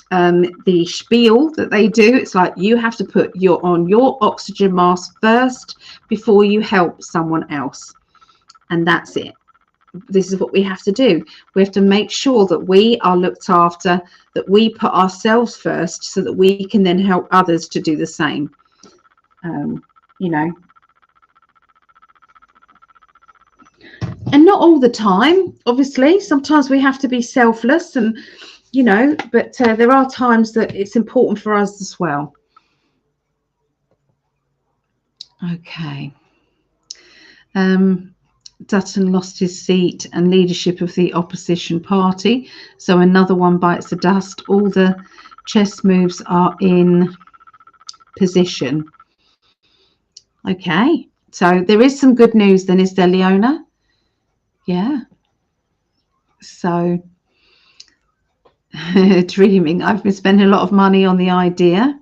A: the spiel that they do, it's like you have to put on your oxygen mask first before you help someone else, and that's it. This is what we have to do. We have to make sure that we are looked after, that we put ourselves first, so that we can then help others to do the same. You know, and not all the time, obviously. Sometimes we have to be selfless and you know, but there are times that it's important for us as well. Okay. Dutton lost his seat and leadership of the opposition party, so another one bites the dust. All the chess moves are in position. Okay, so there is some good news then, is there, Leona? Yeah. So dreaming, I've been spending a lot of money on the idea,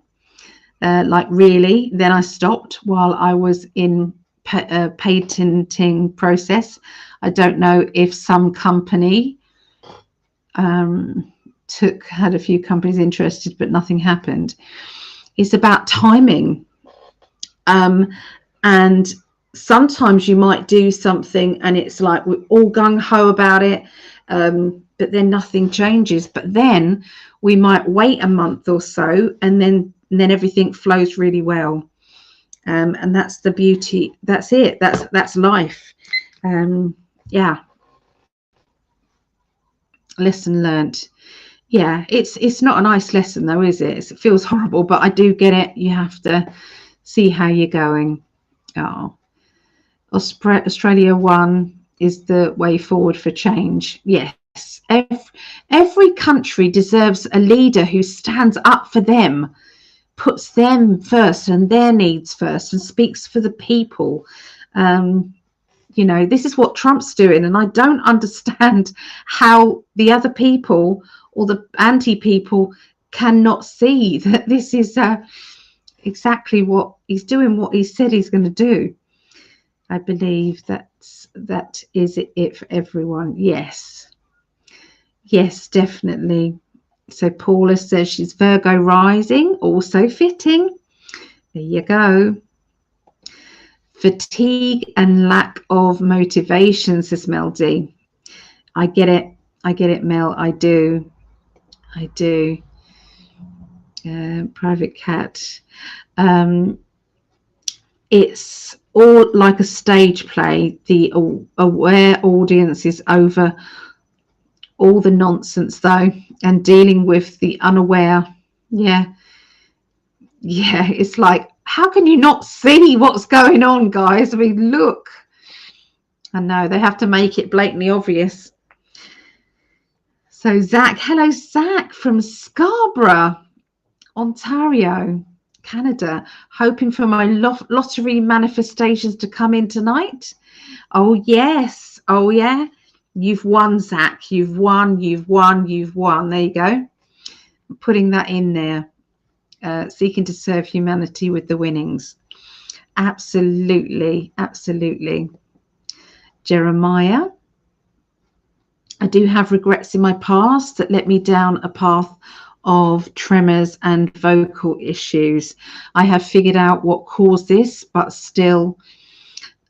A: like really. Then I stopped while I was in patenting process. I don't know if some company had a few companies interested, but nothing happened. It's about timing, and sometimes you might do something and it's like we're all gung-ho about it, but then nothing changes. But then we might wait a month or so, and then everything flows really well. And that's the beauty. That's it. That's life. Yeah. Lesson learned. Yeah, it's not a nice lesson though, is it? It feels horrible, but I do get it. You have to see how you're going. Oh, Australia 1 is the way forward for change. Yes, every country deserves a leader who stands up for them, puts them first and their needs first, and speaks for the people. You know, this is what Trump's doing, and I don't understand how the other people or the anti-people cannot see that this is exactly what he's doing, what he said he's going to do. I believe that is it for everyone. Yes, definitely. So Paula says she's Virgo rising, also fitting. There you go. Fatigue and lack of motivation, says Mel D. I get it, Mel. I do. Private cat. It's all like a stage play. The aware audience is over all the nonsense though, and dealing with the unaware. Yeah, it's like, how can you not see what's going on, guys? I mean, look. I know they have to make it blatantly obvious. So Zach, hello Zach from Scarborough, Ontario, Canada, hoping for my lottery manifestations to come in tonight. Oh yes, oh yeah, you've won, Zach. You've won. There you go. I'm putting that in there. Seeking to serve humanity with the winnings. Absolutely. Jeremiah, I do have regrets in my past that led me down a path of tremors and vocal issues. I have figured out what caused this, but still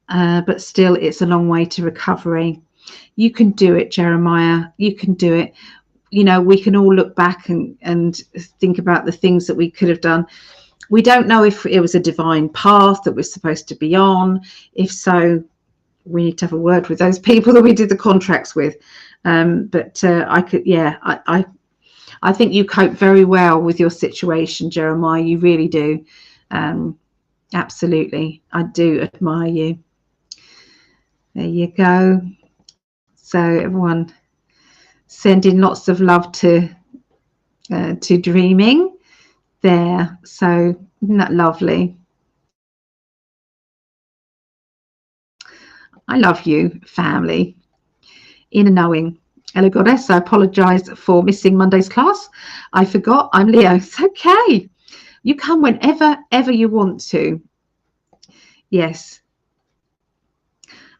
A: it's a long way to recovery. You can do it, Jeremiah. You can do it. You know, we can all look back and think about the things that we could have done. We don't know if it was a divine path that we're supposed to be on. If so, we need to have a word with those people that we did the contracts with. I think you cope very well with your situation, Jeremiah. You really do. Absolutely. I do admire you. There you go. So everyone, sending lots of love to dreaming there. So isn't that lovely? I love you, family. Inner knowing. Hello, Goddess. I apologize for missing Monday's class. I forgot. I'm Leo. It's okay. You come whenever you want to. Yes.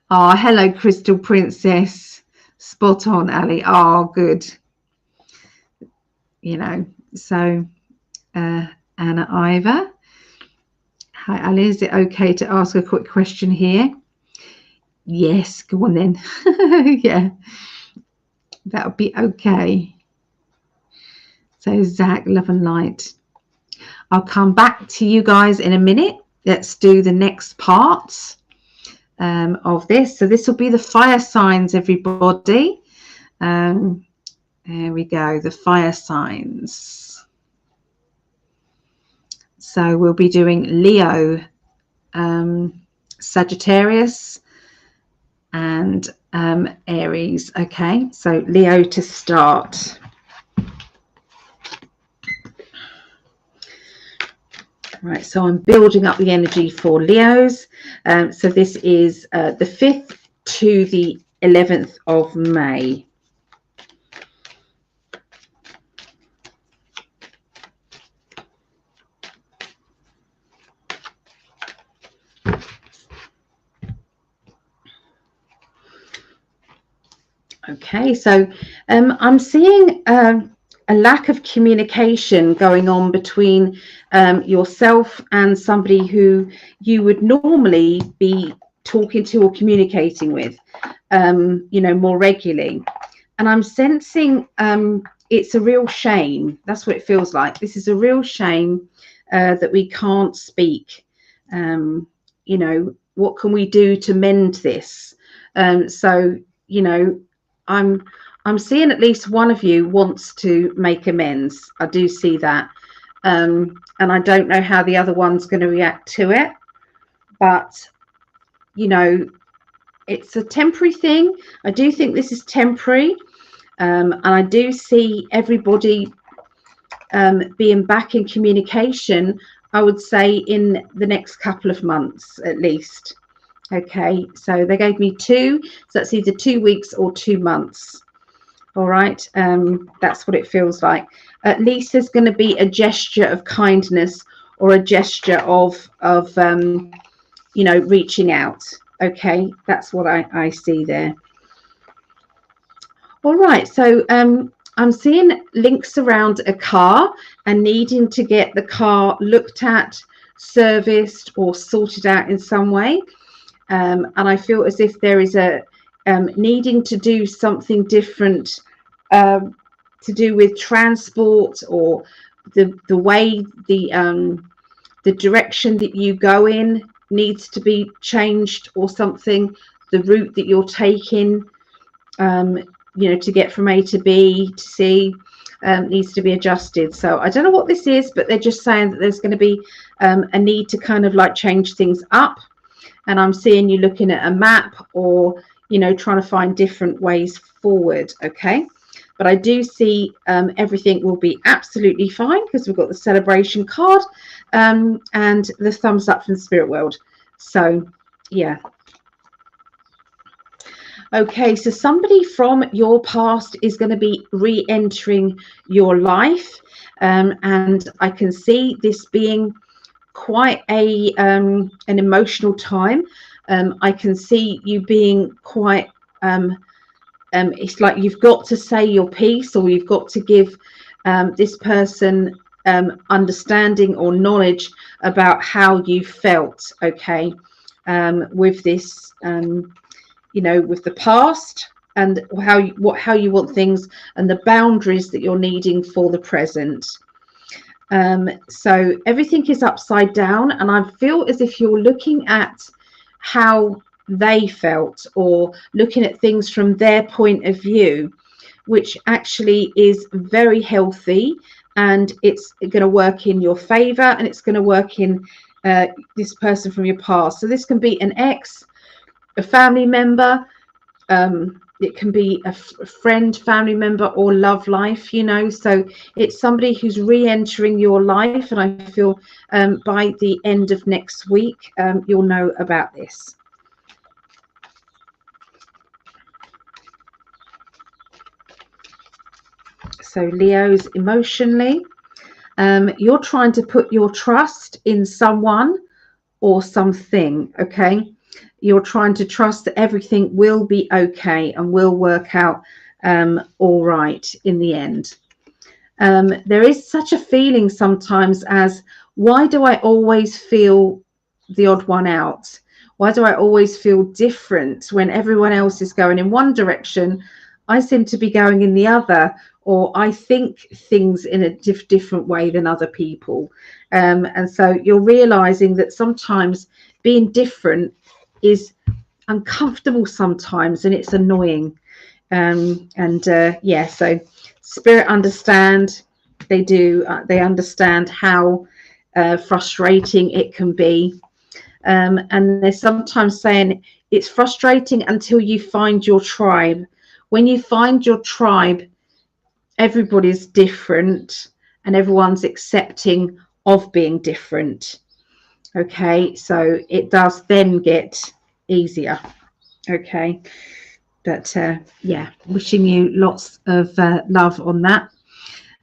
A: Oh, hello, Crystal Princess. Spot on, Ali. Oh, good. You know, so Anna Iva. Hi, Ali. Is it okay to ask a quick question here? Yes, go on then. Yeah, that would be okay. So Zach, love and light. I'll come back to you guys in a minute. Let's do the next parts of this. So this will be the fire signs, everybody. There we go, the fire signs. So we'll be doing Leo, Sagittarius, and Aries. Okay, so Leo to start. Right, so I'm building up the energy for Leos. So this is the 5th to the 11th of May. Okay, so I'm seeing a lack of communication going on between yourself and somebody who you would normally be talking to or communicating with, you know, more regularly. And I'm sensing it's a real shame. That's what it feels like. This is a real shame that we can't speak. You know, what can we do to mend this? So, you know, I'm seeing at least one of you wants to make amends. I do see that. And I don't know how the other one's going to react to it. But, you know, it's a temporary thing. I do think this is temporary. And I do see everybody being back in communication, I would say, in the next couple of months at least. Okay, so they gave me 2, so that's either 2 weeks or 2 months. All right, that's what it feels like. At least there's going to be a gesture of kindness or a gesture of you know, reaching out. Okay, that's what I see there. All right, so I'm seeing links around a car and needing to get the car looked at, serviced, or sorted out in some way. And I feel as if there is a needing to do something different to do with transport, or the way the direction that you go in needs to be changed, or something. The route that you're taking, you know, to get from A to B to C needs to be adjusted. So I don't know what this is, but they're just saying that there's going to be a need to kind of like change things up. And I'm seeing you looking at a map, or, you know, trying to find different ways forward. Okay, but I do see everything will be absolutely fine, because we've got the celebration card and the thumbs up from the spirit world. So yeah. Okay, so somebody from your past is going to be re-entering your life, and I can see this being quite an emotional time. I can see you being quite it's like you've got to say your piece, or you've got to give this person understanding or knowledge about how you felt. Okay, with this you know, with the past, and how you want things, and the boundaries that you're needing for the present. So everything is upside down, and I feel as if you're looking at how they felt, or looking at things from their point of view, which actually is very healthy, and it's going to work in your favor, and it's going to work in this person from your past. So this can be an ex, a family member, it can be a friend, family member, or love life, you know. So it's somebody who's re-entering your life, and I feel by the end of next week you'll know about this. So Leos, emotionally, you're trying to put your trust in someone or something. Okay, you're trying to trust that everything will be okay and will work out all right in the end. There is such a feeling sometimes as, why do I always feel the odd one out? Why do I always feel different when everyone else is going in one direction? I seem to be going in the other, or I think things in a different way than other people. And so you're realizing that sometimes being different is uncomfortable sometimes, and it's annoying. Yeah, so Spirit understand. They do. They understand how frustrating it can be. And they're sometimes saying it's frustrating until you find your tribe. When you find your tribe, everybody's different and everyone's accepting of being different. Okay, so it does then get easier. Okay, but yeah, wishing you lots of love on that.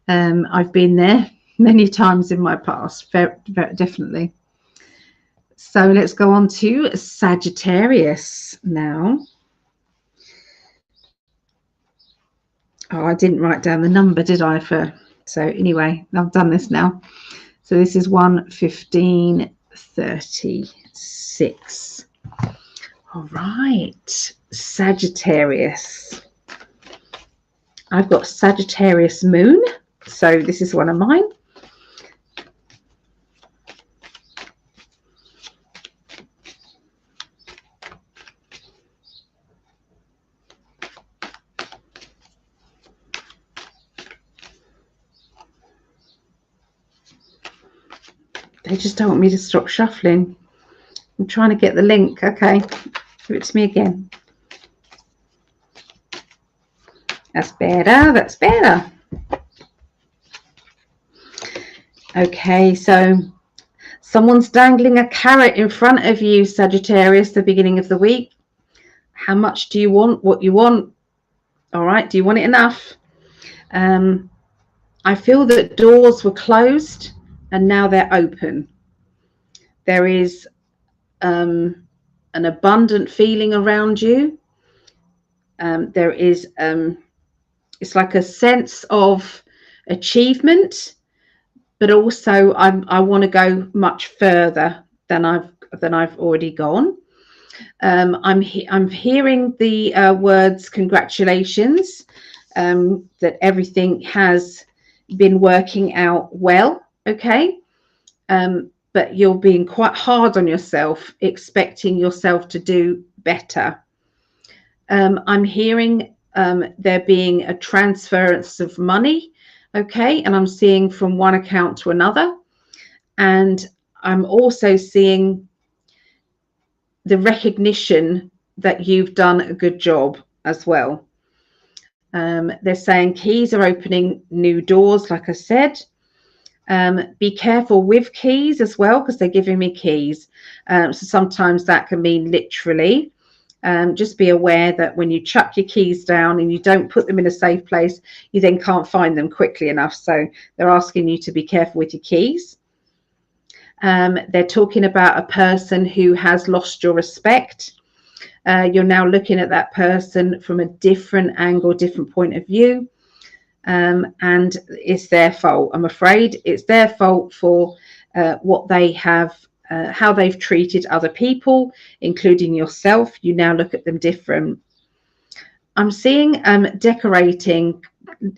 A: I've been there many times in my past, very, very definitely. So let's go on to Sagittarius now. Oh, I didn't write down the number, did I? So anyway, I've done this now. So this is 1:15:36. All right, Sagittarius. I've got Sagittarius moon. So this is one of mine. They just don't want me to stop shuffling. I'm trying to get the link. Okay, give it to me again. That's better. That's better. Okay, so someone's dangling a carrot in front of you, Sagittarius, the beginning of the week. How much do you want? What you want? All right, do you want it enough? I feel that doors were closed and now they're open. There is an abundant feeling around you. There is it's like a sense of achievement, but also I want to go much further than I've already gone. I'm hearing the words congratulations, that everything has been working out well. Okay, but you're being quite hard on yourself, expecting yourself to do better. I'm hearing there being a transference of money. Okay, and I'm seeing from one account to another, and I'm also seeing the recognition that you've done a good job as well. They're saying keys are opening new doors, like I said. Be careful with keys as well, because they're giving me keys. So sometimes that can mean literally. Just be aware that when you chuck your keys down and you don't put them in a safe place, you then can't find them quickly enough. So they're asking you to be careful with your keys. They're talking about a person who has lost your respect. You're now looking at that person from a different angle, different point of view. And it's their fault. I'm afraid it's their fault for what they have, how they've treated other people, including yourself. You now look at them different. I'm seeing decorating,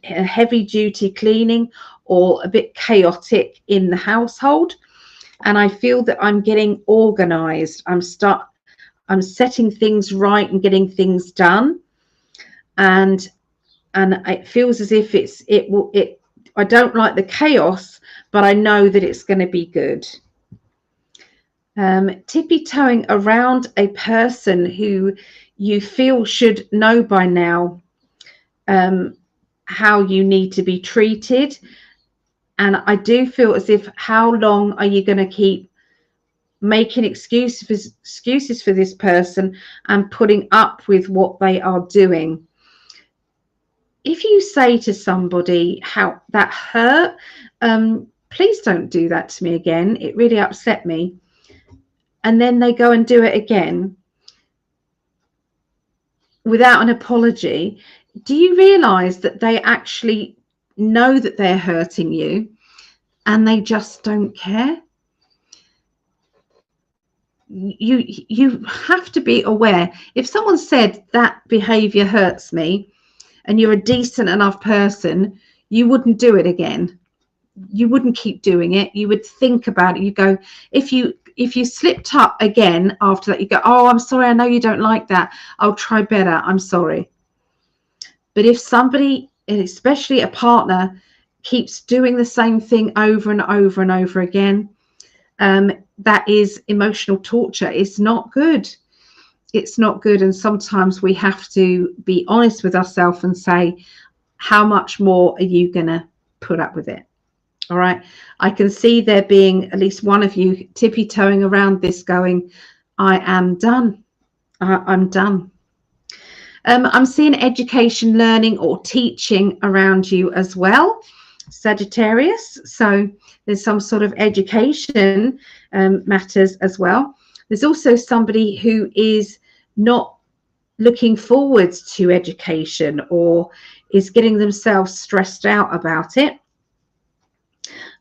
A: heavy duty cleaning, or a bit chaotic in the household. And I feel that I'm getting organized. I'm setting things right and getting things done. And it feels as if I don't like the chaos, but I know that it's going to be good. Tippy-toeing around a person who you feel should know by now how you need to be treated. And I do feel as if, how long are you going to keep making excuses for this person and putting up with what they are doing? If you say to somebody how that hurt, please don't do that to me again. It really upset me. And then they go and do it again without an apology. Do you realize that they actually know that they're hurting you and they just don't care? You have to be aware. If someone said that behavior hurts me, and you're a decent enough person, you wouldn't do it again. You wouldn't keep doing it. You would think about it. You go, if you slipped up again after that, you go, oh, I'm sorry, I know you don't like that. I'll try better. I'm sorry. But if somebody especially a partner, keeps doing the same thing over and over and over again, that is emotional torture. It's not good. It's not good. And sometimes we have to be honest with ourselves and say, how much more are you going to put up with it? All right. I can see there being at least one of you tippy-toeing around this going, I am done. I'm done. I'm seeing education, learning or teaching around you as well, Sagittarius. So there's some sort of education matters as well. There's also somebody who is not looking forward to education or is getting themselves stressed out about it.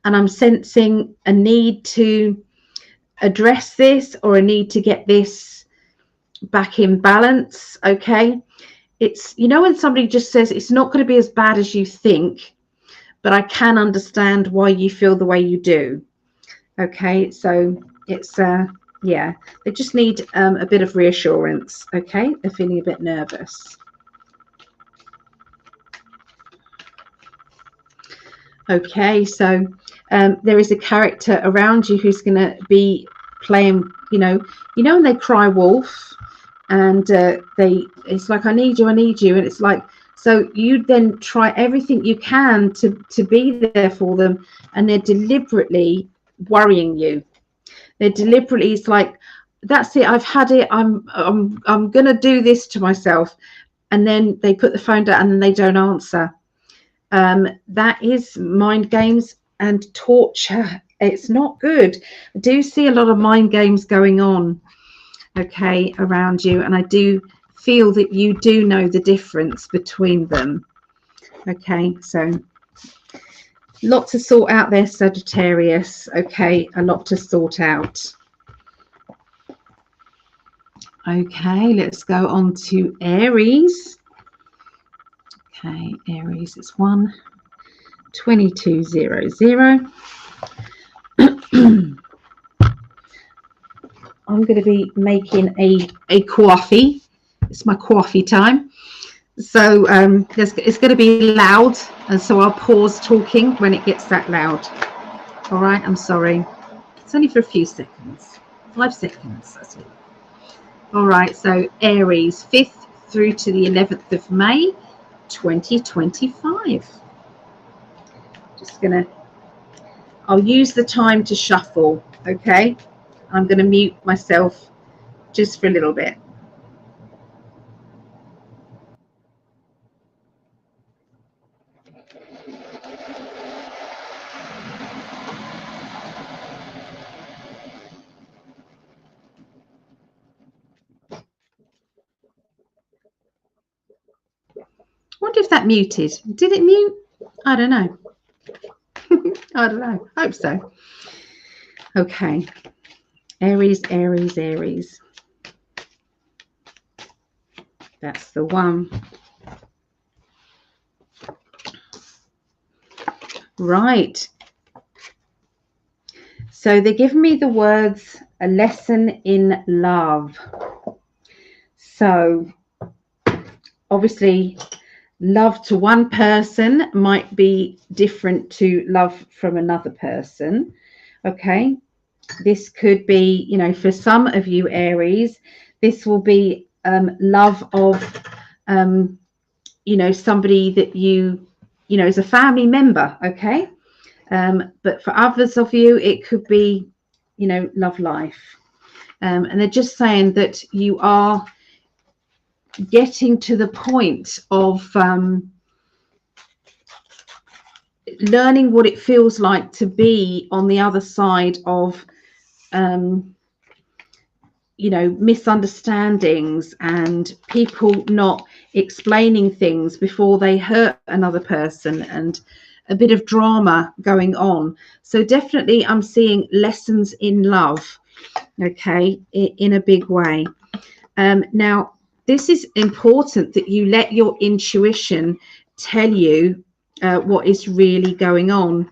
A: And I'm sensing a need to address this or a need to get this back in balance. Okay. It's, you know, when somebody just says it's not going to be as bad as you think, but I can understand why you feel the way you do. Okay. So it's, yeah, they just need a bit of reassurance. Okay. They're feeling a bit nervous. Okay. So there is a character around you who's going to be playing, you know, when they cry wolf and it's like, I need you. And it's like, so you then try everything you can to be there for them. And they're deliberately worrying you. They're deliberately, it's like, that's it. I've had it. I'm going to do this to myself. And then they put the phone down and then they don't answer. That is mind games and torture. It's not good. I do see a lot of mind games going on, okay, around you. And I do feel that you do know the difference between them. Okay, so lot to sort out there, Sagittarius. Okay, a lot to sort out. Okay, let's go on to Aries. Okay, Aries is 12200. I'm going to be making a coffee. It's my coffee time. So it's going to be loud, and so I'll pause talking when it gets that loud. All right, I'm sorry. It's only for a few seconds. 5 seconds, that's it. All right, so Aries, 5th through to the 11th of May, 2025. I'll use the time to shuffle, okay? I'm going to mute myself just for a little bit. I wonder if that muted. Did it mute? I don't know. I don't know. Hope so. Okay. Aries, Aries, Aries. That's the one. Right. So they're giving me the words, a lesson in love. So obviously, love to one person might be different to love from another person. Okay. This could be, you know, for some of you Aries, this will be love of, you know, somebody that you know, is a family member. Okay. But for others of you, it could be, you know, love life. And they're just saying that you are getting to the point of learning what it feels like to be on the other side of you know, misunderstandings and people not explaining things before they hurt another person, and a bit of drama going on. So definitely I'm seeing lessons in love, okay, in a big way. Now this is important, that you let your intuition tell you what is really going on.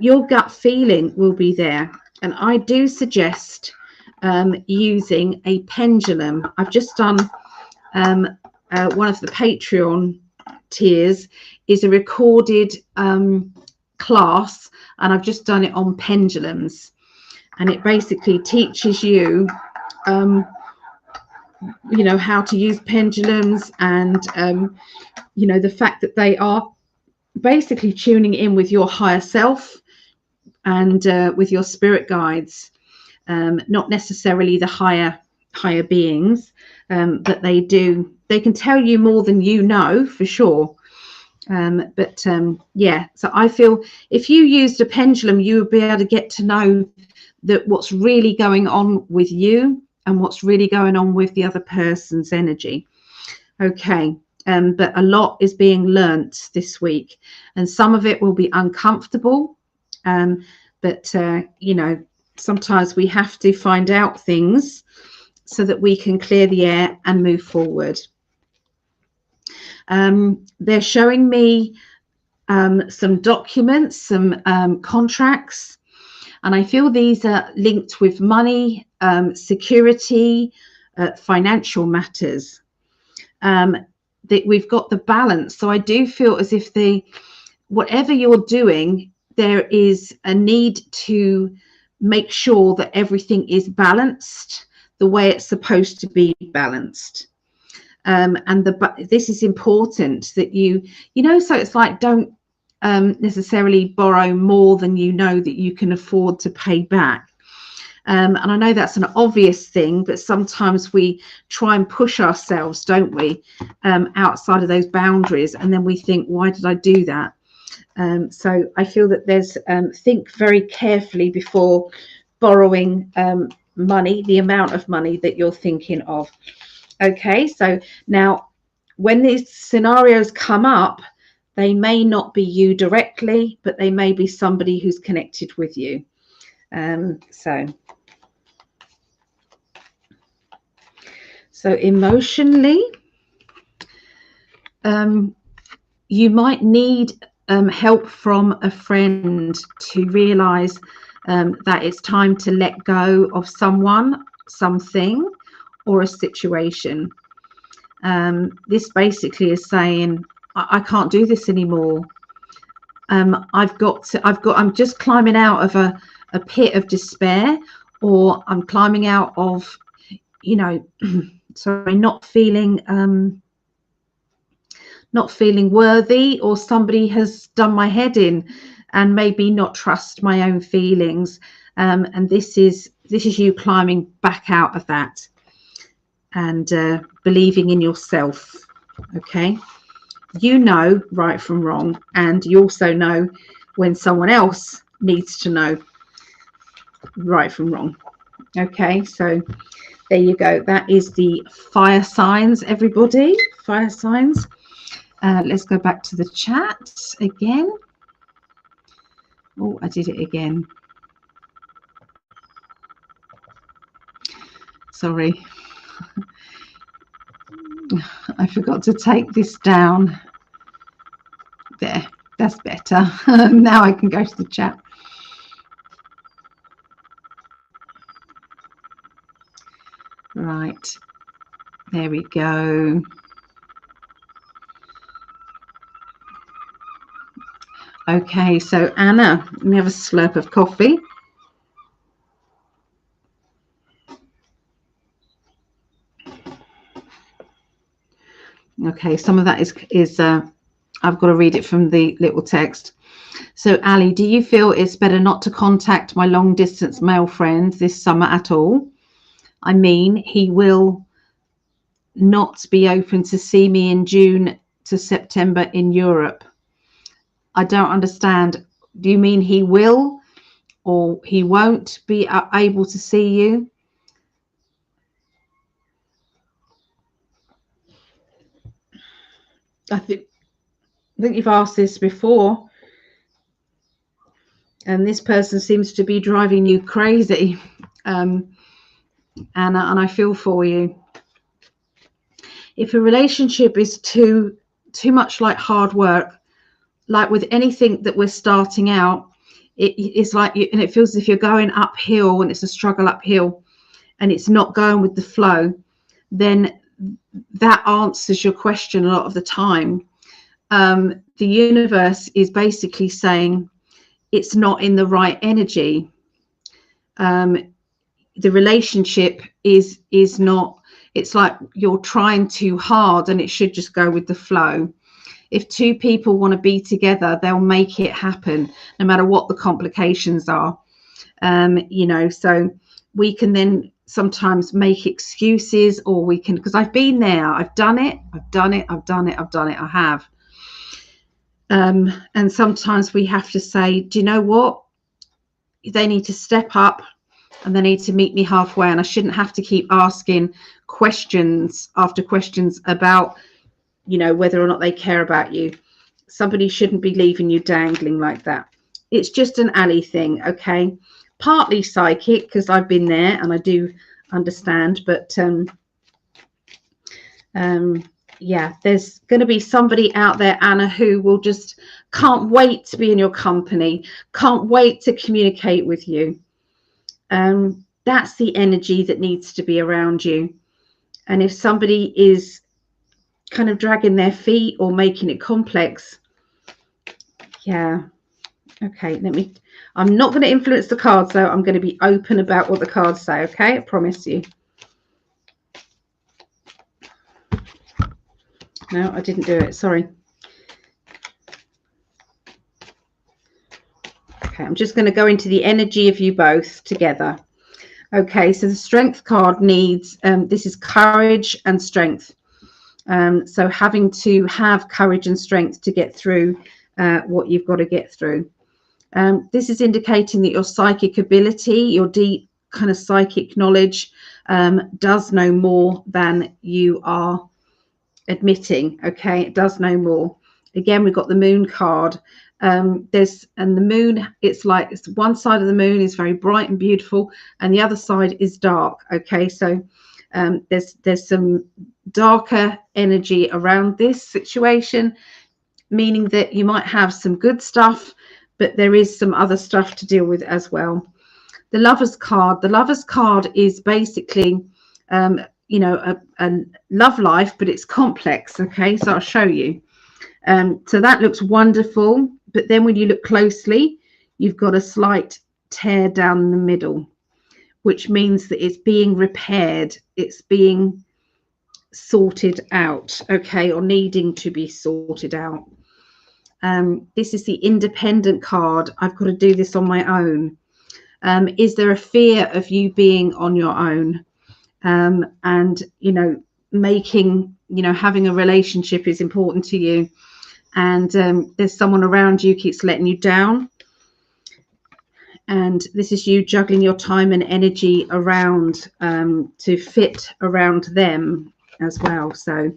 A: Your gut feeling will be there, and I do suggest using a pendulum. I've just done one of the Patreon tears is a recorded class, and I've just done it on pendulums, and it basically teaches you you know, how to use pendulums, and you know, the fact that they are basically tuning in with your higher self and with your spirit guides, not necessarily the higher beings, but they can tell you more than you know, for sure. Yeah, so I feel if you used a pendulum, you would be able to get to know that what's really going on with you and what's really going on with the other person's energy. Okay. But a lot is being learnt this week, and some of it will be uncomfortable. But you know, sometimes we have to find out things so that we can clear the air and move forward. They're showing me some documents, some contracts, and I feel these are linked with money, security, financial matters. That we've got the balance. So I do feel as if whatever you're doing, there is a need to make sure that everything is balanced the way it's supposed to be balanced. And this is important that you know, so it's like, don't necessarily borrow more than you know that you can afford to pay back. And I know that's an obvious thing, but sometimes we try and push ourselves, don't we, outside of those boundaries, and then we think, why did I do that? So I feel that there's think very carefully before borrowing money, the amount of money that you're thinking of. Okay, so now when these scenarios come up, they may not be you directly, but they may be somebody who's connected with you. So emotionally, you might need help from a friend to realize that it's time to let go of someone, something, or a situation. This basically is saying, I can't do this anymore. I'm just climbing out of a pit of despair, or I'm climbing out of, you know, sorry, not feeling worthy, or somebody has done my head in and maybe not trust my own feelings. And this is you climbing back out of that and believing in yourself. Okay, you know right from wrong, and you also know when someone else needs to know right from wrong. Okay, so there you go. That is the fire signs, everybody. Fire signs. Let's go back to the chat again. Oh, I did it again. Sorry. I forgot to take this down. There, that's better. Now I can go to the chat. Right, there we go. Okay, so Anna, let me have a slurp of coffee. Okay, some of that is I've got to read it from the little text. So Ali, do you feel it's better not to contact my long distance male friend this summer at all? I mean, he will not be open to see me in June to September in Europe. I don't understand. Do you mean he will or he won't be able to see you? I think you've asked this before, and this person seems to be driving you crazy, Anna, and I feel for you. If a relationship is too much like hard work, like with anything that we're starting out, it's like and it feels as if you're going uphill, and it's a struggle uphill, and it's not going with the flow, then that answers your question a lot of the time. the universe is basically saying it's not in the right energy. The relationship is not, it's like you're trying too hard and it should just go with the flow. If two people want to be together, they'll make it happen no matter what the complications are. You know, so we can then sometimes make excuses, or we can, because I've been there, I've done it, I have. And sometimes we have to say, do you know what? They need to step up and they need to meet me halfway, and I shouldn't have to keep asking questions after questions about, you know, whether or not they care about you. Somebody shouldn't be leaving you dangling like that. It's just an alley thing, okay? Partly psychic, because I've been there and I do understand, but yeah, there's going to be somebody out there, Anna, who will just can't wait to be in your company, can't wait to communicate with you. That's the energy that needs to be around you. And if somebody is kind of dragging their feet or making it complex, yeah, okay, I'm not going to influence the cards though. I'm going to be open about what the cards say, okay? I promise you. No, I didn't do it, sorry. Okay, I'm just going to go into the energy of you both together. Okay, so the strength card needs, this is courage and strength. So having to have courage and strength to get through what you've got to get through. This is indicating that your psychic ability, your deep kind of psychic knowledge, does know more than you are admitting. Okay, it does know more. Again, we've got the moon card. And the moon, it's like one side of the moon is very bright and beautiful and the other side is dark. Okay, so there's some darker energy around this situation, meaning that you might have some good stuff, but there is some other stuff to deal with as well. The Lovers card is basically you know, a love life, but it's complex. Okay, so I'll show you. So that looks wonderful, but then when you look closely, you've got a slight tear down the middle, which means that it's being repaired, it's being sorted out, okay, or needing to be sorted out. This is the Independent card. I've got to do this on my own. Is there a fear of you being on your own? And, you know, making, you know, having a relationship is important to you, and there's someone around you keeps letting you down, and this is you juggling your time and energy around to fit around them as well. So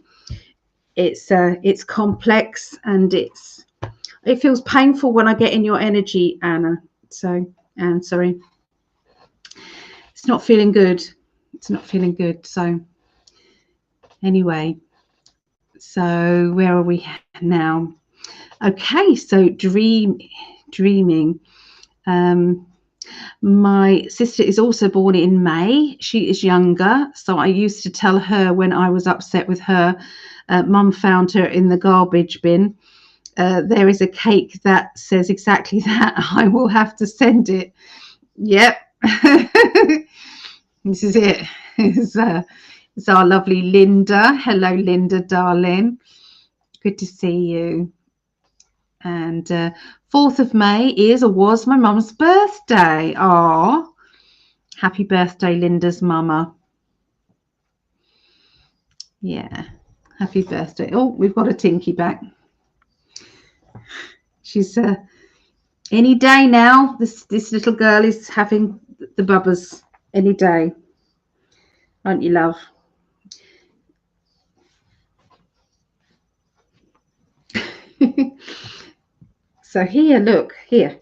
A: it's complex, and it feels painful when I get in your energy, Anna. So, and sorry, it's not feeling good. It's not feeling good. So anyway, so where are we now? Okay, so dreaming. My sister is also born in May. She is younger, so I used to tell her when I was upset with her, Mum found her in the garbage bin. There is a cake that says exactly that. I will have to send it. Yep. This is it. It's our lovely Linda. Hello, Linda, darling. Good to see you. And 4th of May is or was my mum's birthday. Oh, happy birthday, Linda's mama. Yeah, happy birthday. Oh, we've got a Tinky back. She's any day now. This little girl is having the bubbers any day, aren't you, love? So here, look, here,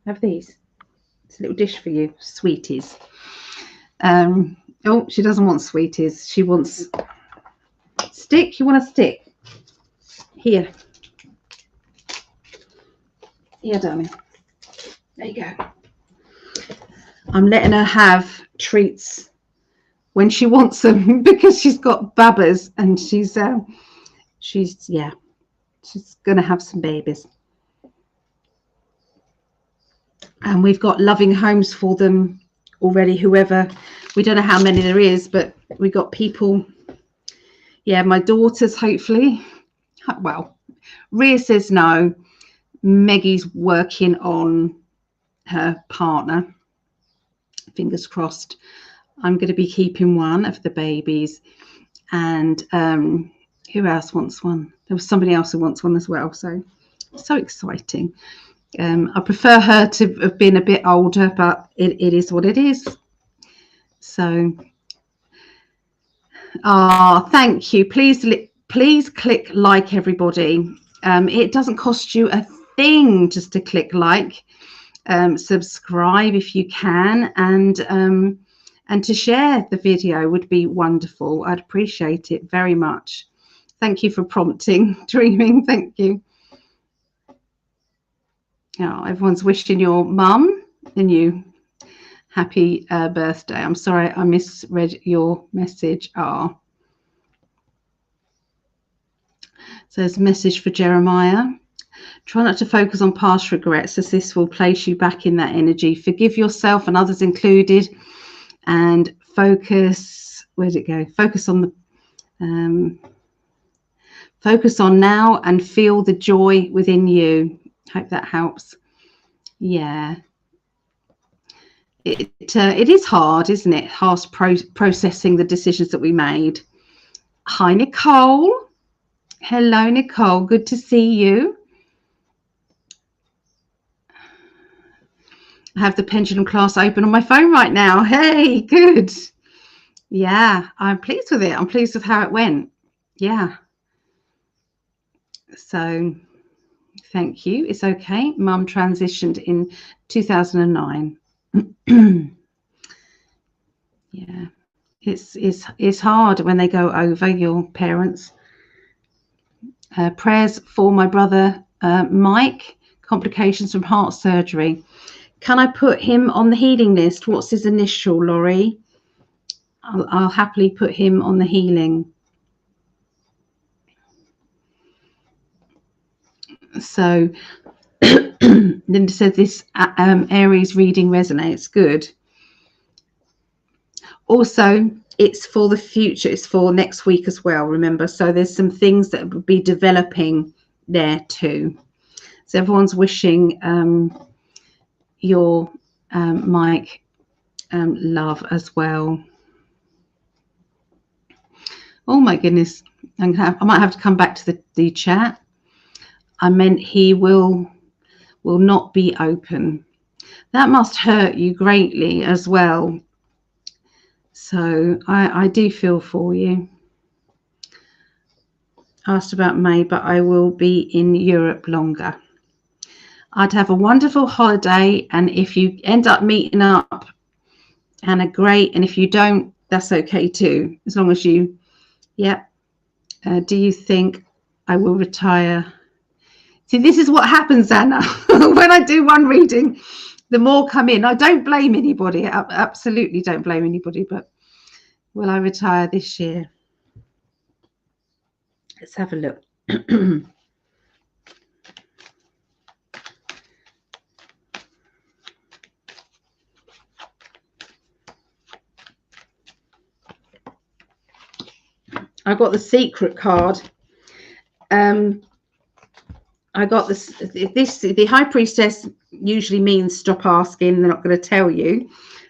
A: have these. It's a little dish for you, sweeties. Oh, she doesn't want sweeties. She wants stick. You want a stick? Here, darling. There you go. I'm letting her have treats when she wants them because she's got bubbers, and she's she's going to have some babies. And we've got loving homes for them already, whoever, we don't know how many there is, but we got people. Yeah, my daughters, hopefully. Well, Rhea says no. Maggie's working on her partner. Fingers crossed. I'm going to be keeping one of the babies. And who else wants one? There was somebody else who wants one as well. So exciting. I prefer her to have been a bit older, but it is what it is. So, thank you. Please click like, everybody. It doesn't cost you a thing just to click like. Subscribe if you can, and to share the video would be wonderful. I'd appreciate it very much. Thank you for prompting, Dreaming. Thank you. Oh, everyone's wishing your mum and you happy birthday. I'm sorry I misread your message. So there's a message for Jeremiah. Try not to focus on past regrets, as this will place you back in that energy. Forgive yourself and others included, and focus. Where'd it go? Focus on the focus on now and feel the joy within you. Hope that helps. Yeah, it is hard, isn't it? Hard processing the decisions that we made. Hi, Nicole. Hello, Nicole. Good to see you. I have the pendulum class open on my phone right now. Hey, good. Yeah, I'm pleased with it. I'm pleased with how it went. Yeah. So thank you. It's okay. Mum transitioned in 2009. Yeah, it's hard when they go over, your parents. Prayers for my brother Mike, complications from heart surgery. Can I put him on the healing list? What's his initial, Laurie? I'll happily put him on the healing. So Linda said this Aries reading resonates. Good. Also, it's for the future. It's for next week as well, remember. So there's some things that will be developing there too. So everyone's wishing your Mike love as well. Oh my goodness. I might have to come back to the chat. I meant he will not be open. That must hurt you greatly as well. So I do feel for you. Asked about May, but I will be in Europe longer. I'd have a wonderful holiday, and if you end up meeting up, Hannah, great. And if you don't, that's okay too, as long as you, yeah. Do you think I will retire? See, this is what happens, Anna. When I do one reading, the more come in. I don't blame anybody. I absolutely don't blame anybody. But will I retire this year? Let's have a look. I got the secret card. I got this. The High Priestess usually means stop asking. They're not going to tell you.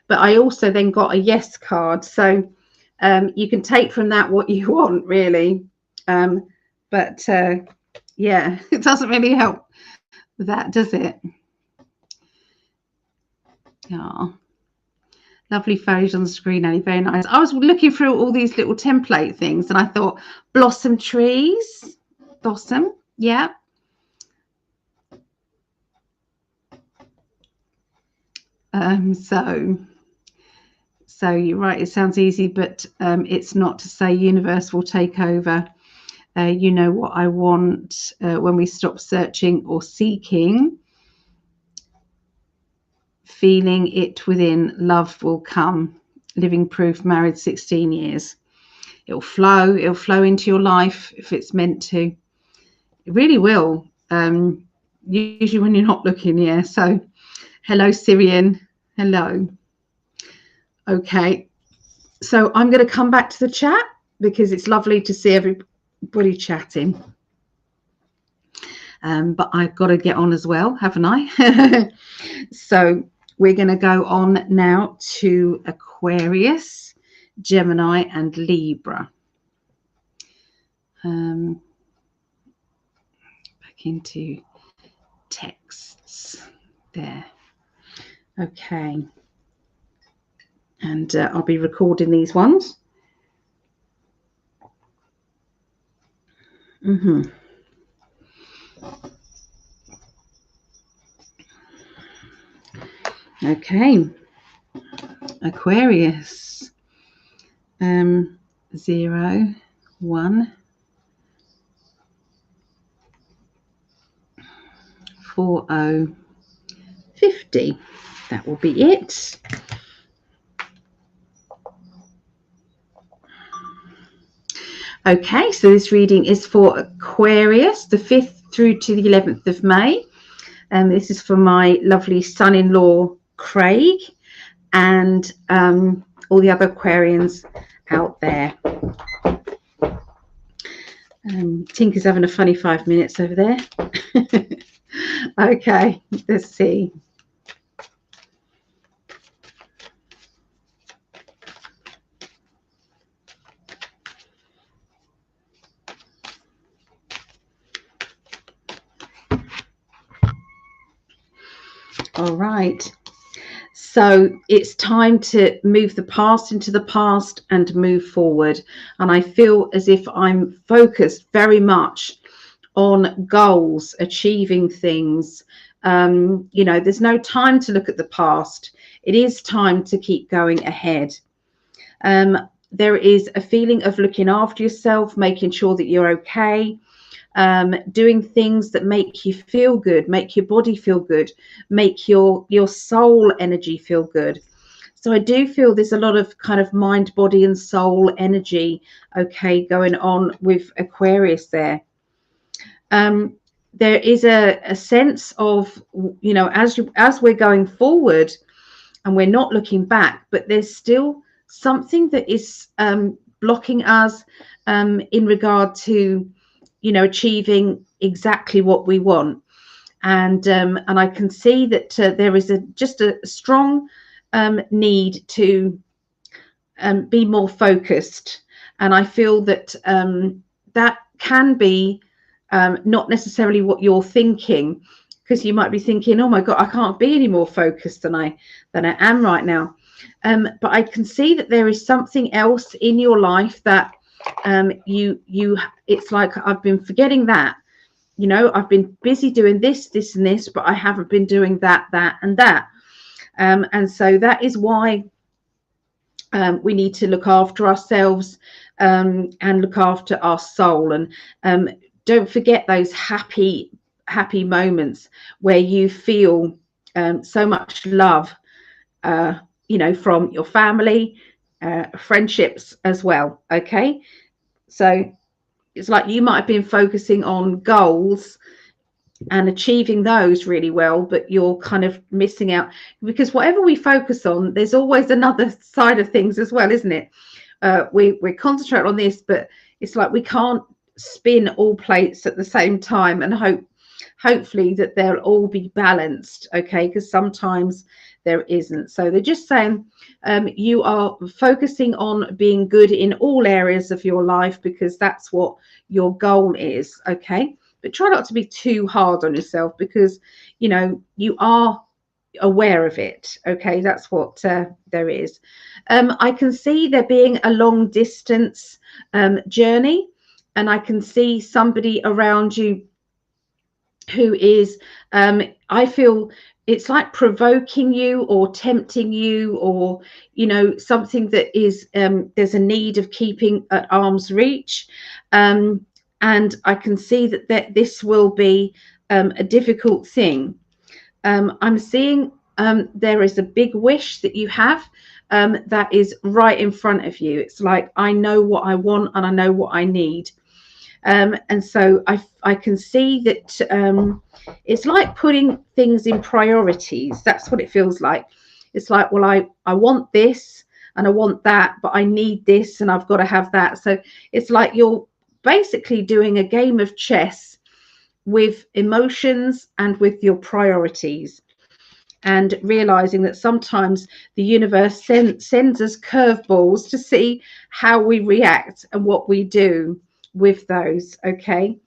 A: But I also then got a yes card. So you can take from that what you want, really. But yeah, it doesn't really help with that, does it? Yeah. Lovely photos on the screen, Annie. Very nice. I was looking through all these little template things and I thought blossom trees. Blossom. Yeah. So you're right, it sounds easy, but it's not to say universe will take over. You know what I want. When we stop searching or seeking, feeling it within, love will come. Living proof, married 16 years. It'll flow into your life if it's meant to. It really will, usually when you're not looking. Yeah. So hello, Syrian. Hello. Okay, so I'm going to come back to the chat because it's lovely to see everybody chatting. But I've got to get on as well, haven't I? So we're going to go on now to Aquarius, Gemini, and Libra. Back into texts there. Okay. And I'll be recording these ones. Okay, Aquarius, 0, 1, 40, 50. That will be it. Okay, so this reading is for Aquarius, the 5th through to the 11th of May. And this is for my lovely son-in-law, Craig, and all the other Aquarians out there. Tinker's having a funny 5 minutes over there. Okay, let's see. All right. So it's time to move the past into the past and move forward. And I feel as if I'm focused very much on goals, achieving things. You know, there's no time to look at the past. It is time to keep going ahead. There is a feeling of looking after yourself, making sure that you're okay. Doing things that make you feel good, make your body feel good, make your soul energy feel good. So I do feel there's a lot of kind of mind, body and soul energy, okay, going on with Aquarius there. There is a sense of, you know, as we're going forward and we're not looking back, but there's still something that is blocking us in regard to, you know, achieving exactly what we want. And I can see that there is just a strong need to be more focused. And I feel that that can be not necessarily what you're thinking, because you might be thinking, oh my God, I can't be any more focused than I am right now. But I can see that there is something else in your life that it's like I've been forgetting that, you know, I've been busy doing this and this, but I haven't been doing that and that. And so that is why we need to look after ourselves and look after our soul. And don't forget those happy moments where you feel so much love, you know, from your family, friendships as well. Okay, so it's like you might have been focusing on goals and achieving those really well, but you're kind of missing out, because whatever we focus on, there's always another side of things as well, isn't it? We concentrate on this, but it's like we can't spin all plates at the same time and hopefully that they'll all be balanced, okay, because sometimes there isn't. So they're just saying you are focusing on being good in all areas of your life because that's what your goal is, okay? But try not to be too hard on yourself, because, you know, you are aware of it, okay? That's what there is. I can see there being a long distance journey, and I can see somebody around you who is, I feel it's like provoking you or tempting you, or, you know, something that is, there's a need of keeping at arm's reach. And I can see that this will be a difficult thing. I'm seeing there is a big wish that you have that is right in front of you. It's like, I know what I want and I know what I need. And so I can see that it's like putting things in priorities. That's what it feels like. It's like, well, I want this and I want that, but I need this and I've got to have that. So it's like you're basically doing a game of chess with emotions and with your priorities, and realizing that sometimes the universe sends us curveballs to see how we react and what we do with those. Okay.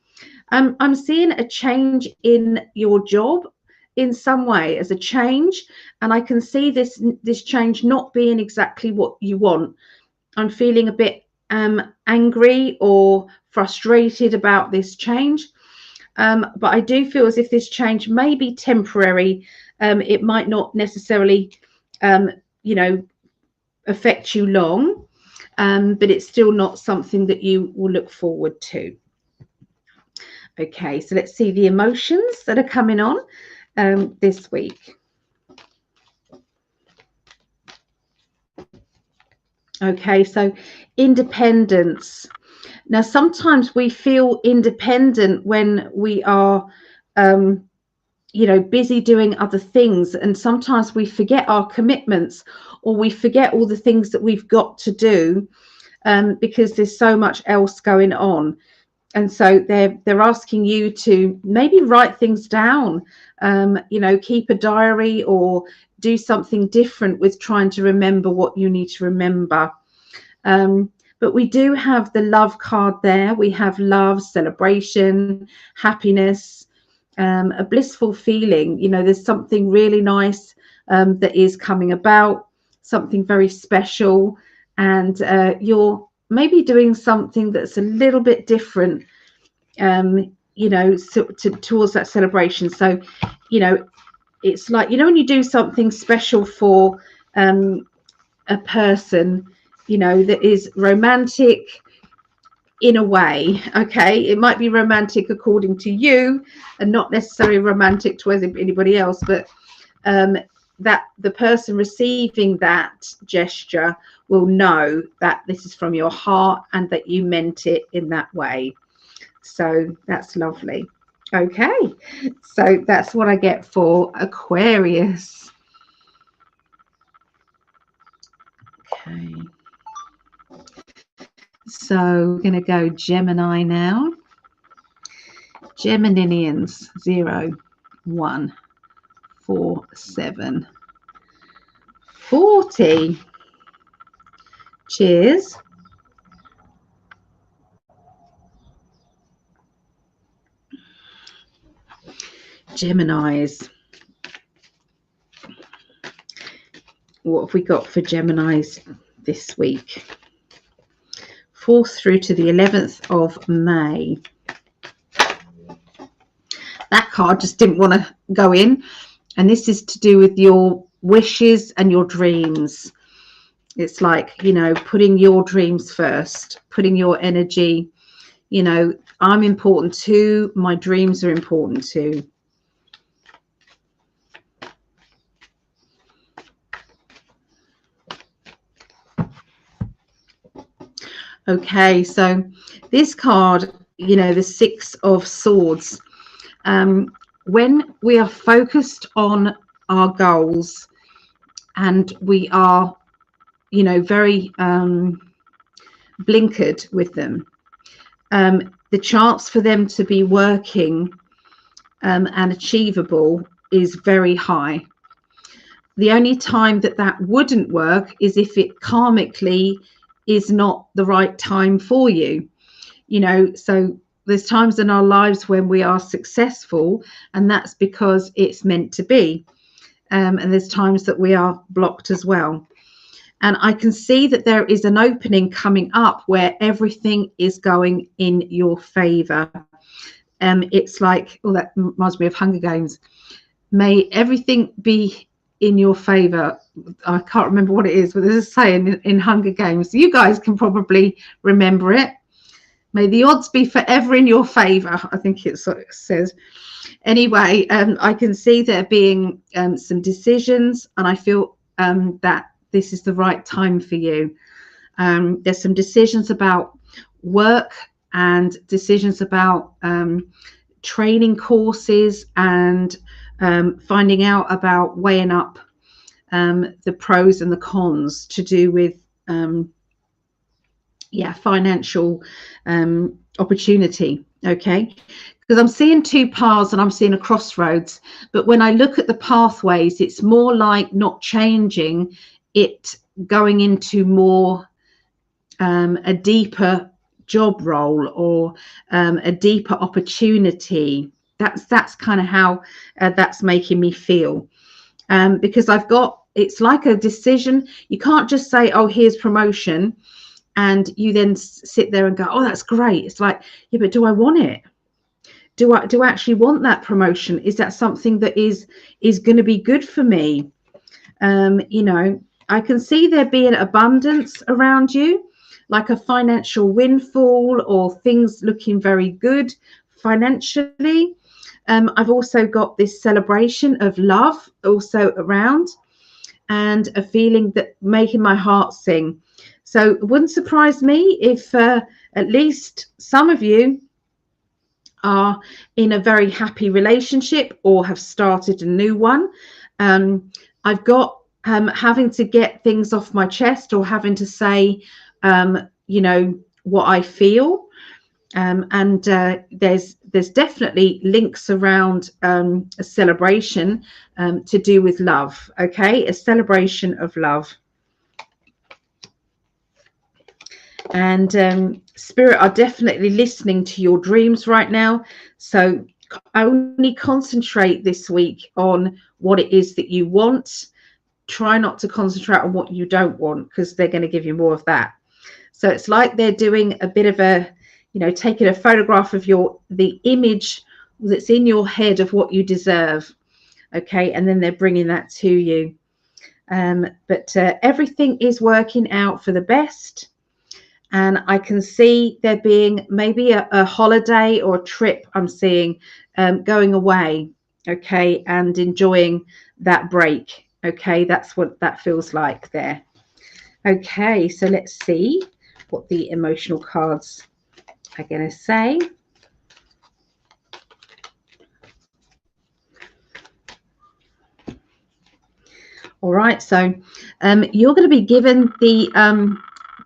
A: I'm seeing a change in your job in some way, as a change, and I can see this change not being exactly what you want. I'm feeling a bit angry or frustrated about this change, but I do feel as if this change may be temporary. It might not necessarily affect you long, but it's still not something that you will look forward to. Okay, so let's see the emotions that are coming on this week. Okay, so independence. Now, sometimes we feel independent when we are, busy doing other things. And sometimes we forget our commitments, or we forget all the things that we've got to do because there's so much else going on. And so they're asking you to maybe write things down, keep a diary or do something different with trying to remember what you need to remember. But we do have the love card there. We have love, celebration, happiness, a blissful feeling. There's something really nice that is coming about, something very special, and you're maybe doing something that's a little bit different, towards that celebration. So, it's like, when you do something special for a person, that is romantic in a way. Okay, it might be romantic according to you and not necessarily romantic to anybody else, but that the person receiving that gesture will know that this is from your heart and that you meant it in that way. So that's lovely. Okay, so that's what I get for Aquarius. Okay, so we're going to go Gemini now. Geminians 0, 1, 4, 7, 40. Cheers. Geminis. What have we got for Geminis this week? 4th through to the 11th of May. That card just didn't want to go in. And this is to do with your wishes and your dreams. It's like, putting your dreams first, putting your energy, I'm important too. My dreams are important too. Okay, so this card, the 6 of Swords. When we are focused on our goals and we are, very blinkered with them, the chance for them to be working and achievable is very high. The only time that wouldn't work is if it karmically is not the right time for you. So there's times in our lives when we are successful, and that's because it's meant to be. And there's times that we are blocked as well. And I can see that there is an opening coming up where everything is going in your favor. It's like, that reminds me of Hunger Games. May everything be in your favor. I can't remember what it is, but there's a saying in Hunger Games. You guys can probably remember it. May the odds be forever in your favor. I think it's what it says. Anyway, I can see there being some decisions, and I feel that this is the right time for you. There's some decisions about work and decisions about training courses and finding out about weighing up the pros and the cons to do with financial opportunity. Okay, because I'm seeing two paths and I'm seeing a crossroads, but when I look at the pathways, it's more like not changing it, going into more a deeper job role or a deeper opportunity. That's kind of how that's making me feel, because I've got, it's like a decision. You can't just say, oh, here's promotion, and you then sit there and go, oh, that's great. It's like, yeah, but do I want it? Do I actually want that promotion? Is that something that is going to be good for me? You know, I can see there being abundance around you, like a financial windfall or things looking very good financially. I've also got this celebration of love also around, and a feeling that making my heart sing. So it wouldn't surprise me if at least some of you are in a very happy relationship or have started a new one. I've got having to get things off my chest, or having to say, you know, what I feel. And there's definitely links around a celebration to do with love. Okay, a celebration of love. And Spirit are definitely listening to your dreams right now. So only concentrate this week on what it is that you want. Try not to concentrate on what you don't want, because they're going to give you more of that. So it's like they're doing a bit of a, you know, taking a photograph of the image that's in your head of what you deserve. Okay, and then they're bringing that to you. But everything is working out for the best. And I can see there being maybe a holiday or a trip. I'm seeing going away, okay, and enjoying that break. Okay, that's what that feels like there. Okay, so let's see what the emotional cards are going to say. All right, so you're going to be given the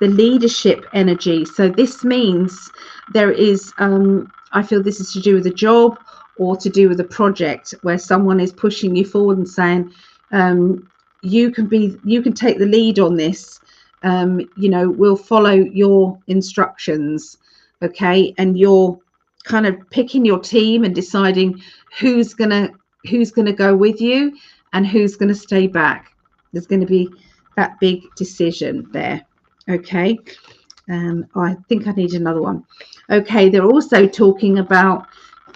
A: leadership energy. So this means there is, I feel this is to do with a job or to do with a project where someone is pushing you forward and saying, you can take the lead on this. You know, we'll follow your instructions. Okay, and you're kind of picking your team and deciding who's gonna go with you and who's going to stay back. There's going to be that big decision there. Okay, I think I need another one. Okay, they're also talking about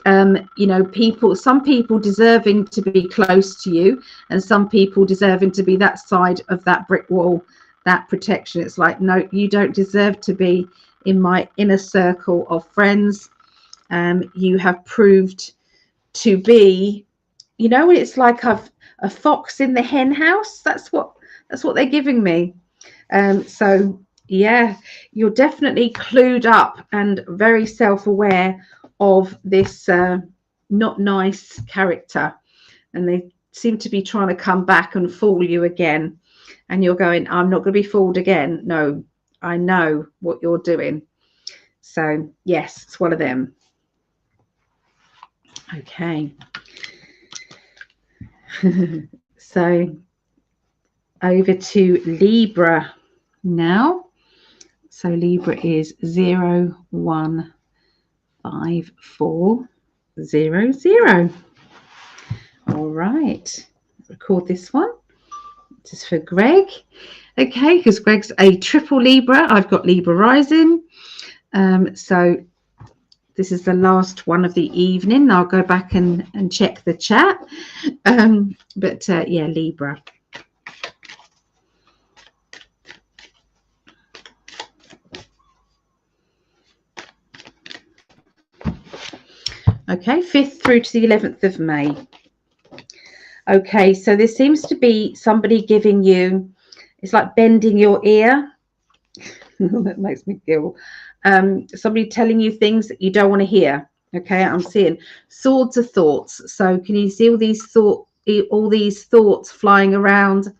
A: you know, some people deserving to be close to you, and some people deserving to be that side of that brick wall, that protection. It's like, no, you don't deserve to be in my inner circle of friends. You have proved to be, you know, it's like I've a fox in the hen house. That's what they're giving me. So yeah, you're definitely clued up and very self-aware of this not nice character, and they seem to be trying to come back and fool you again, and you're going, I'm not going to be fooled again. No, I know what you're doing. So yes, it's one of them. Okay. So over to Libra now. So Libra is 015400. All right, record this one. This is for Greg. Okay, because Greg's a triple Libra. I've got Libra rising. So this is the last one of the evening. I'll go back and check the chat. But yeah, Libra. Okay, 5th through to the 11th of May. Okay, so there seems to be somebody giving you, it's like bending your ear. That makes me feel somebody telling you things that you don't want to hear. Okay, I'm seeing swords of thoughts. So can you see all these thoughts flying around?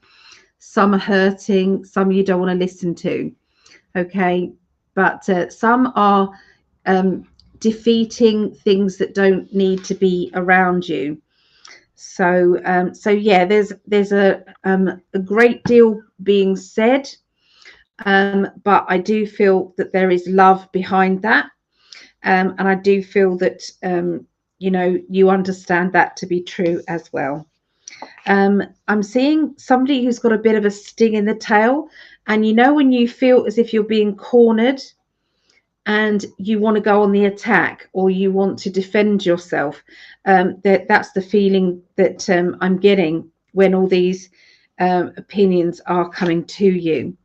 A: Some are hurting, some you don't want to listen to. Okay, but some are defeating things that don't need to be around you. So yeah, there's a great deal being said, but I do feel that there is love behind that, and I do feel that you know, you understand that to be true as well. I'm seeing somebody who's got a bit of a sting in the tail, and you know, when you feel as if you're being cornered and you want to go on the attack, or you want to defend yourself, that's the feeling that I'm getting when all these opinions are coming to you.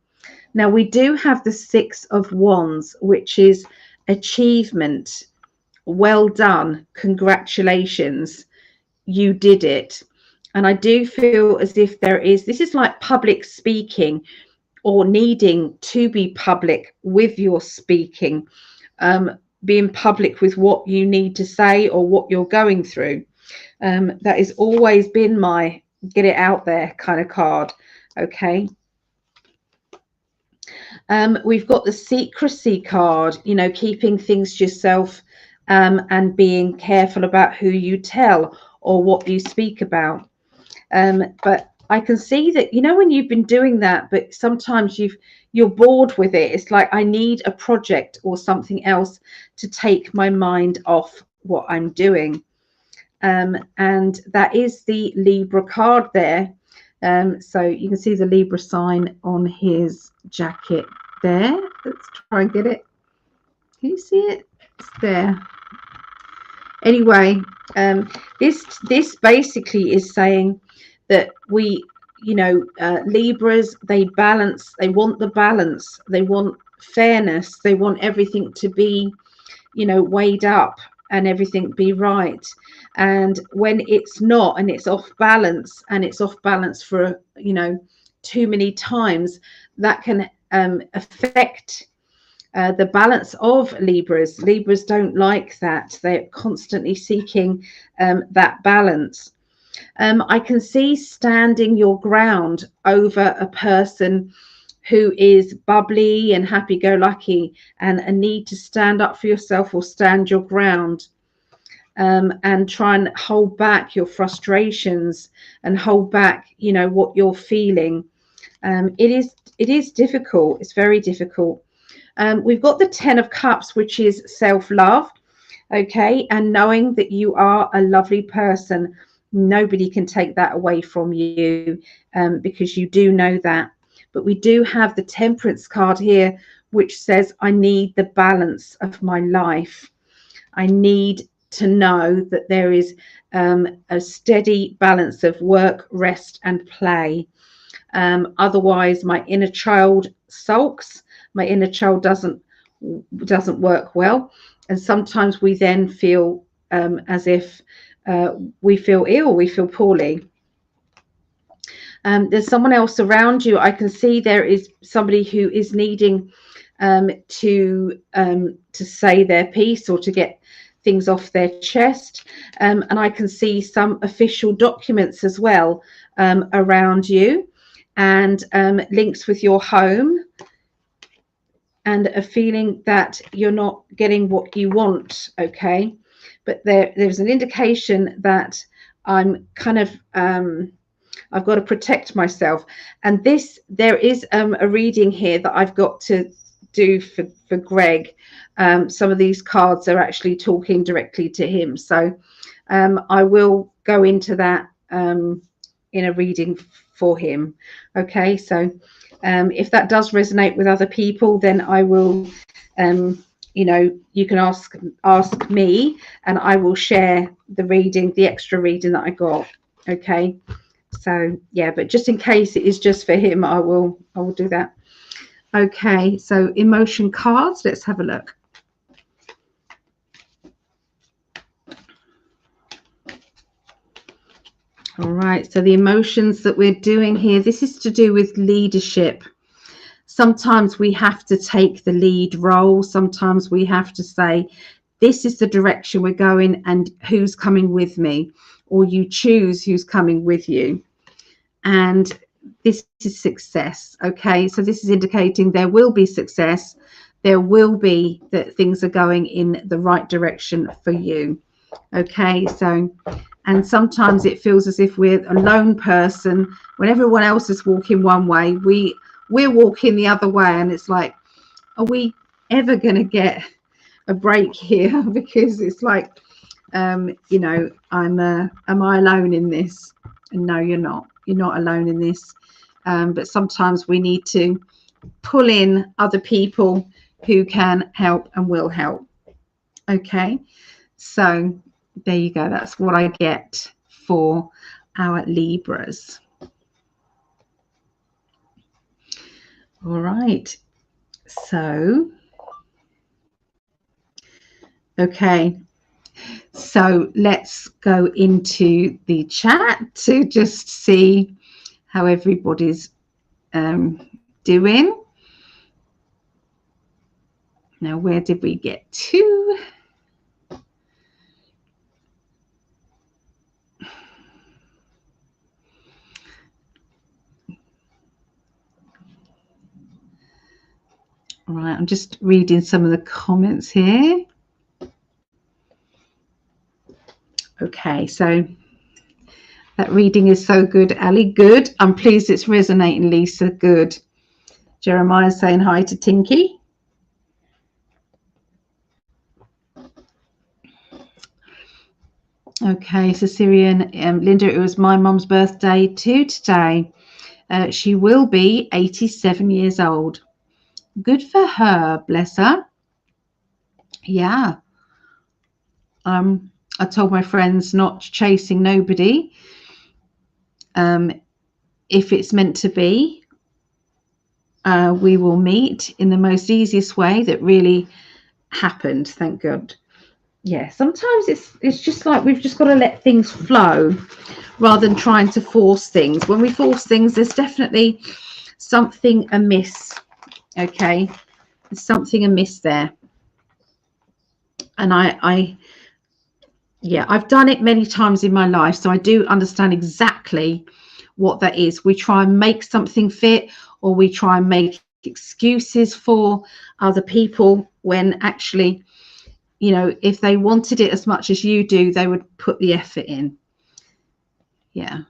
A: Now, we do have the Six of Wands, which is achievement. Well done, congratulations, you did it. And I do feel as if this is like public speaking, or needing to be public with your speaking, being public with what you need to say or what you're going through. That has always been my get it out there kind of card. Okay. We've got the secrecy card, you know, keeping things to yourself, and being careful about who you tell or what you speak about. But I can see that, you know, when you've been doing that, but sometimes you're bored with it. It's like, I need a project or something else to take my mind off what I'm doing. And that is the Libra card there. So you can see the Libra sign on his jacket there. Let's try and get it. Can you see it? It's there. Anyway, this basically is saying that we, you know, Libras, they want the balance, they want fairness, they want everything to be, you know, weighed up and everything be right. And when it's not, and it's off balance, for, you know, too many times, that can affect the balance of Libras. Libras don't like that. They're constantly seeking that balance. I can see standing your ground over a person who is bubbly and happy-go-lucky, and a need to stand up for yourself or stand your ground, and try and hold back your frustrations and hold back, you know, what you're feeling. It is difficult. It's very difficult. We've got the 10 of Cups, which is self-love. Okay, and knowing that you are a lovely person. Nobody can take that away from you, because you do know that. But we do have the Temperance card here, which says, I need the balance of my life. I need to know that there is a steady balance of work, rest, and play. Otherwise, my inner child sulks. My inner child doesn't work well. And sometimes we then feel as if we feel ill, we feel poorly. There's someone else around you. I can see there is somebody who is needing to say their piece, or to get things off their chest. And I can see some official documents as well around you, and links with your home, and a feeling that you're not getting what you want. Okay, but there's an indication that I'm kind of I've got to protect myself. And there is a reading here that I've got to do for Greg. Some of these cards are actually talking directly to him, so I will go into that in a reading for him. Okay, so if that does resonate with other people, then I will you know, you can ask me, and I will share the reading, the extra reading that I got. Okay, so yeah, but just in case it is just for him, I will do that. Okay, so emotion cards, let's have a look. All right, so the emotions that we're doing here, this is to do with leadership. Sometimes we have to take the lead role. Sometimes we have to say, this is the direction we're going and who's coming with me, or you choose who's coming with you. And this is success. Okay, so this is indicating there will be success. There will be that things are going in the right direction for you. Okay, so, and sometimes it feels as if we're a lone person. When everyone else is walking one way, we're walking the other way, and it's like, are we ever going to get a break here? Because it's like, you know, am I alone in this? And no, you're not. You're not alone in this. But sometimes we need to pull in other people who can help and will help. Okay, so there you go. That's what I get for our Libras. All right, so okay, so let's go into the chat to just see how everybody's doing. Now, where did we get to? All right, I'm just reading some of the comments here. Okay, so that reading is so good, Ali. Good. I'm pleased it's resonating, Lisa. Good. Jeremiah's saying hi to Tinky. Okay, so Syrian, Linda, it was my mum's birthday too today. She will be 87 years old. Good for her, bless her. Yeah. I told my friends not chasing nobody. If it's meant to be, we will meet in the most easiest way that really happened, thank God. Yeah, sometimes it's just like we've just got to let things flow rather than trying to force things. When we force things, there's definitely something amiss. Okay, there's something amiss there. And yeah, I've done it many times in my life, so I do understand exactly what that is. We try and make something fit, or we try and make excuses for other people when actually, you know, if they wanted it as much as you do, they would put the effort in. Yeah.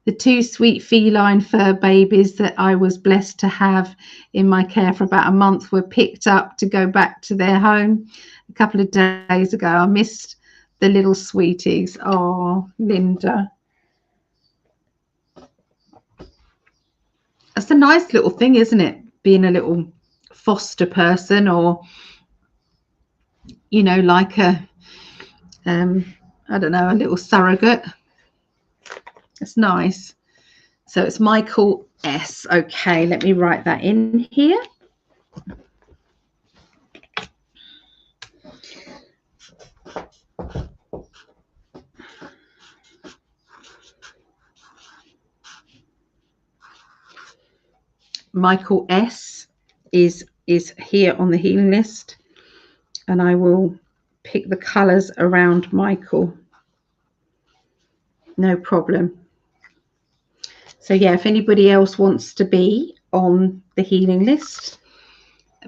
A: The two sweet feline fur babies that I was blessed to have in my care for about a month were picked up to go back to their home a couple of days ago. I missed the little sweeties. Oh, Linda. That's a nice little thing, isn't it? Being a little foster person, or, you know, like a, I don't know, a little surrogate. It's nice. So it's Michael S. Okay, let me write that in here. Michael S. is here on the healing list, and I will pick the colours around Michael. No problem. So yeah, if anybody else wants to be on the healing list,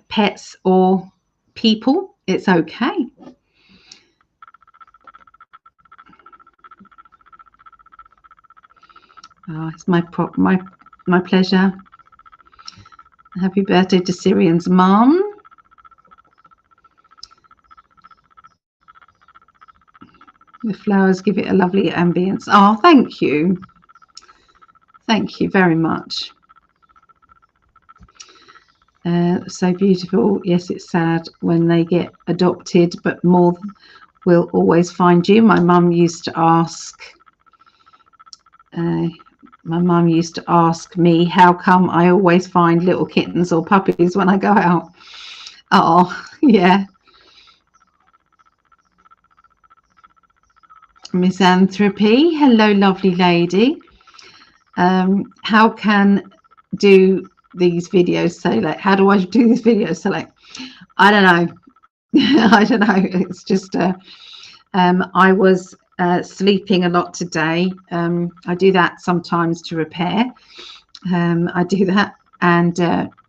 A: pets or people, it's okay. Oh, it's my pleasure. Happy birthday to Syrian's mom. The flowers give it a lovely ambience. Oh, thank you. Thank you very much. So beautiful. Yes, it's sad when they get adopted, but more will always find you. My mum used to ask me, how come I always find little kittens or puppies when I go out? Oh, yeah. Misanthropy, hello lovely lady. How can do these videos so late? How do I do these videos so late? I don't know. I don't know. It's just I was sleeping a lot today. I do that sometimes to repair. I do that, and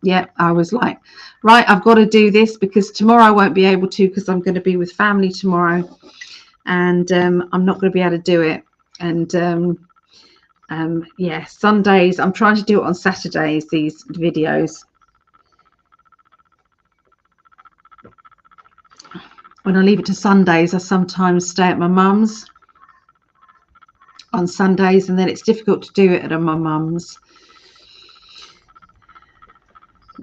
A: yeah, I was like, right, I've got to do this because tomorrow I won't be able to because I'm going to be with family tomorrow, and I'm not going to be able to do it. And yeah, Sundays I'm trying to do it on Saturdays, these videos. When I leave it to Sundays, I sometimes stay at my mum's on Sundays, and then it's difficult to do it at my mum's.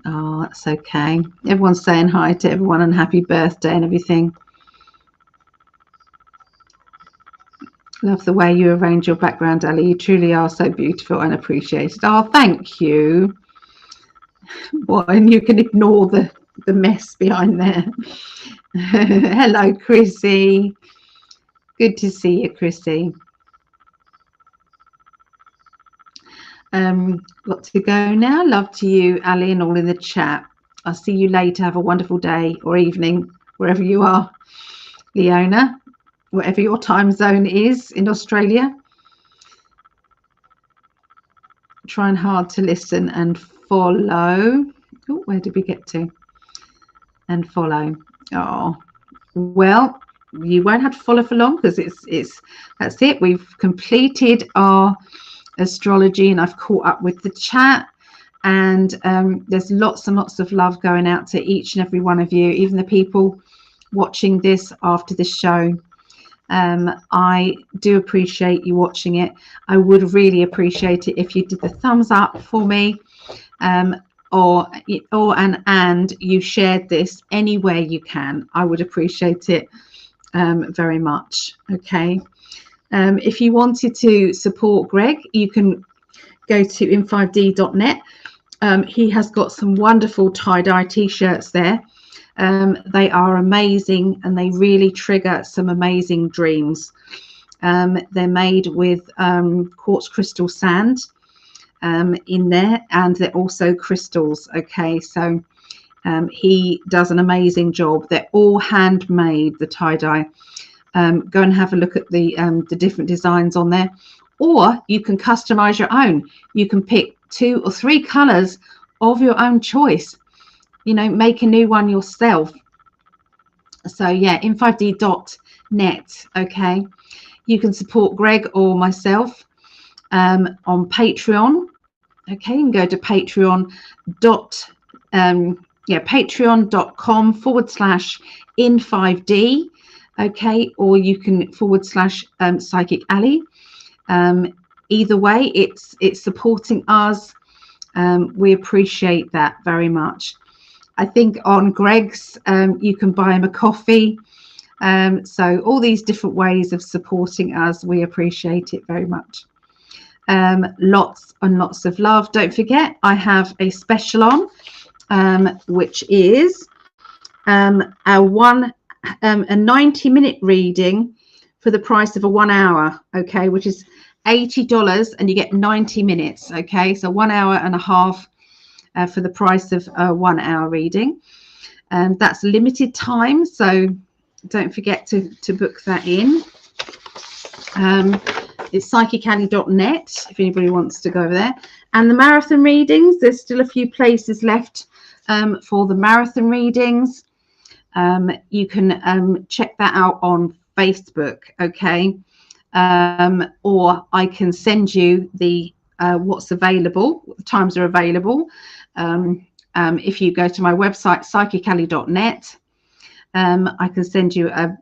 A: Oh, that's okay. Everyone's saying hi to everyone and happy birthday and everything. Love the way you arrange your background, Ali. You truly are so beautiful and appreciated. Oh, thank you. Well, and you can ignore the mess behind there. Hello, Chrissy. Good to see you, Chrissy. Got to go now. Love to you, Ali, and all in the chat. I'll see you later. Have a wonderful day or evening, wherever you are. Leona, whatever your time zone is in Australia. Trying hard to listen and follow. Oh, where did we get to? And follow. Oh, well, you won't have to follow for long because that's it. We've completed our astrology and I've caught up with the chat, and there's lots and lots of love going out to each and every one of you, even the people watching this after the show. I do appreciate you watching it. I would really appreciate it if you did the thumbs up for me, or you shared this anywhere you can. I would appreciate it very much. Okay. If you wanted to support Greg, you can go to in5d.net. He has got some wonderful tie-dye t-shirts there. They are amazing and they really trigger some amazing dreams. They're made with quartz crystal sand in there, and they're also crystals. Okay, so he does an amazing job. They're all handmade, the tie-dye. Go and have a look at the different designs on there, or you can customize your own. You can pick 2 or 3 colors of your own choice, you know, make a new one yourself. So yeah, in5d.net. Okay, you can support Greg or myself on Patreon. Okay, you can go to patreon.com/in5d. Okay, or you can / Psychic Ali. Either way, it's supporting us. We appreciate that very much. I think on Greg's, you can buy him a coffee. So all these different ways of supporting us, we appreciate it very much. Lots and lots of love. Don't forget, I have a special on, which is a 90-minute reading for the price of a 1 hour. Okay, which is $80, and you get 90 minutes. Okay, so 1 hour and a half for the price of a 1 hour reading. That's limited time, so don't forget to book that in. It's psychicali.net if anybody wants to go over there. And the marathon readings, there's still a few places left for the marathon readings. You can check that out on Facebook. Okay, or I can send you the what's available, what times are available. If you go to my website psychicali.net, I can send you a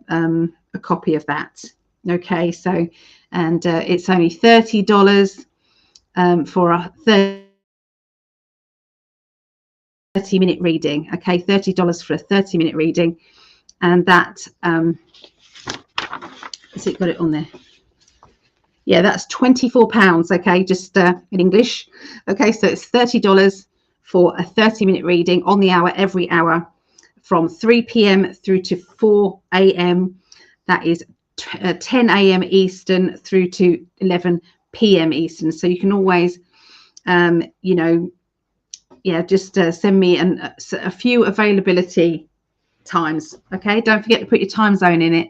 A: copy of that. Okay, so and it's only $30 for a 30-minute reading. Okay, $30 for a 30-minute reading, and that has it got it on there? Yeah, that's £24. Okay, just in English. Okay, so it's $30 for a 30-minute reading on the hour, every hour from 3 p.m. through to 4 a.m. That is 10 a.m. Eastern through to 11 p.m. Eastern. So you can always, you know, yeah, just send me a few availability times. Okay, don't forget to put your time zone in it.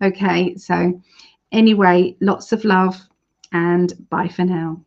A: Okay, so anyway, lots of love and bye for now.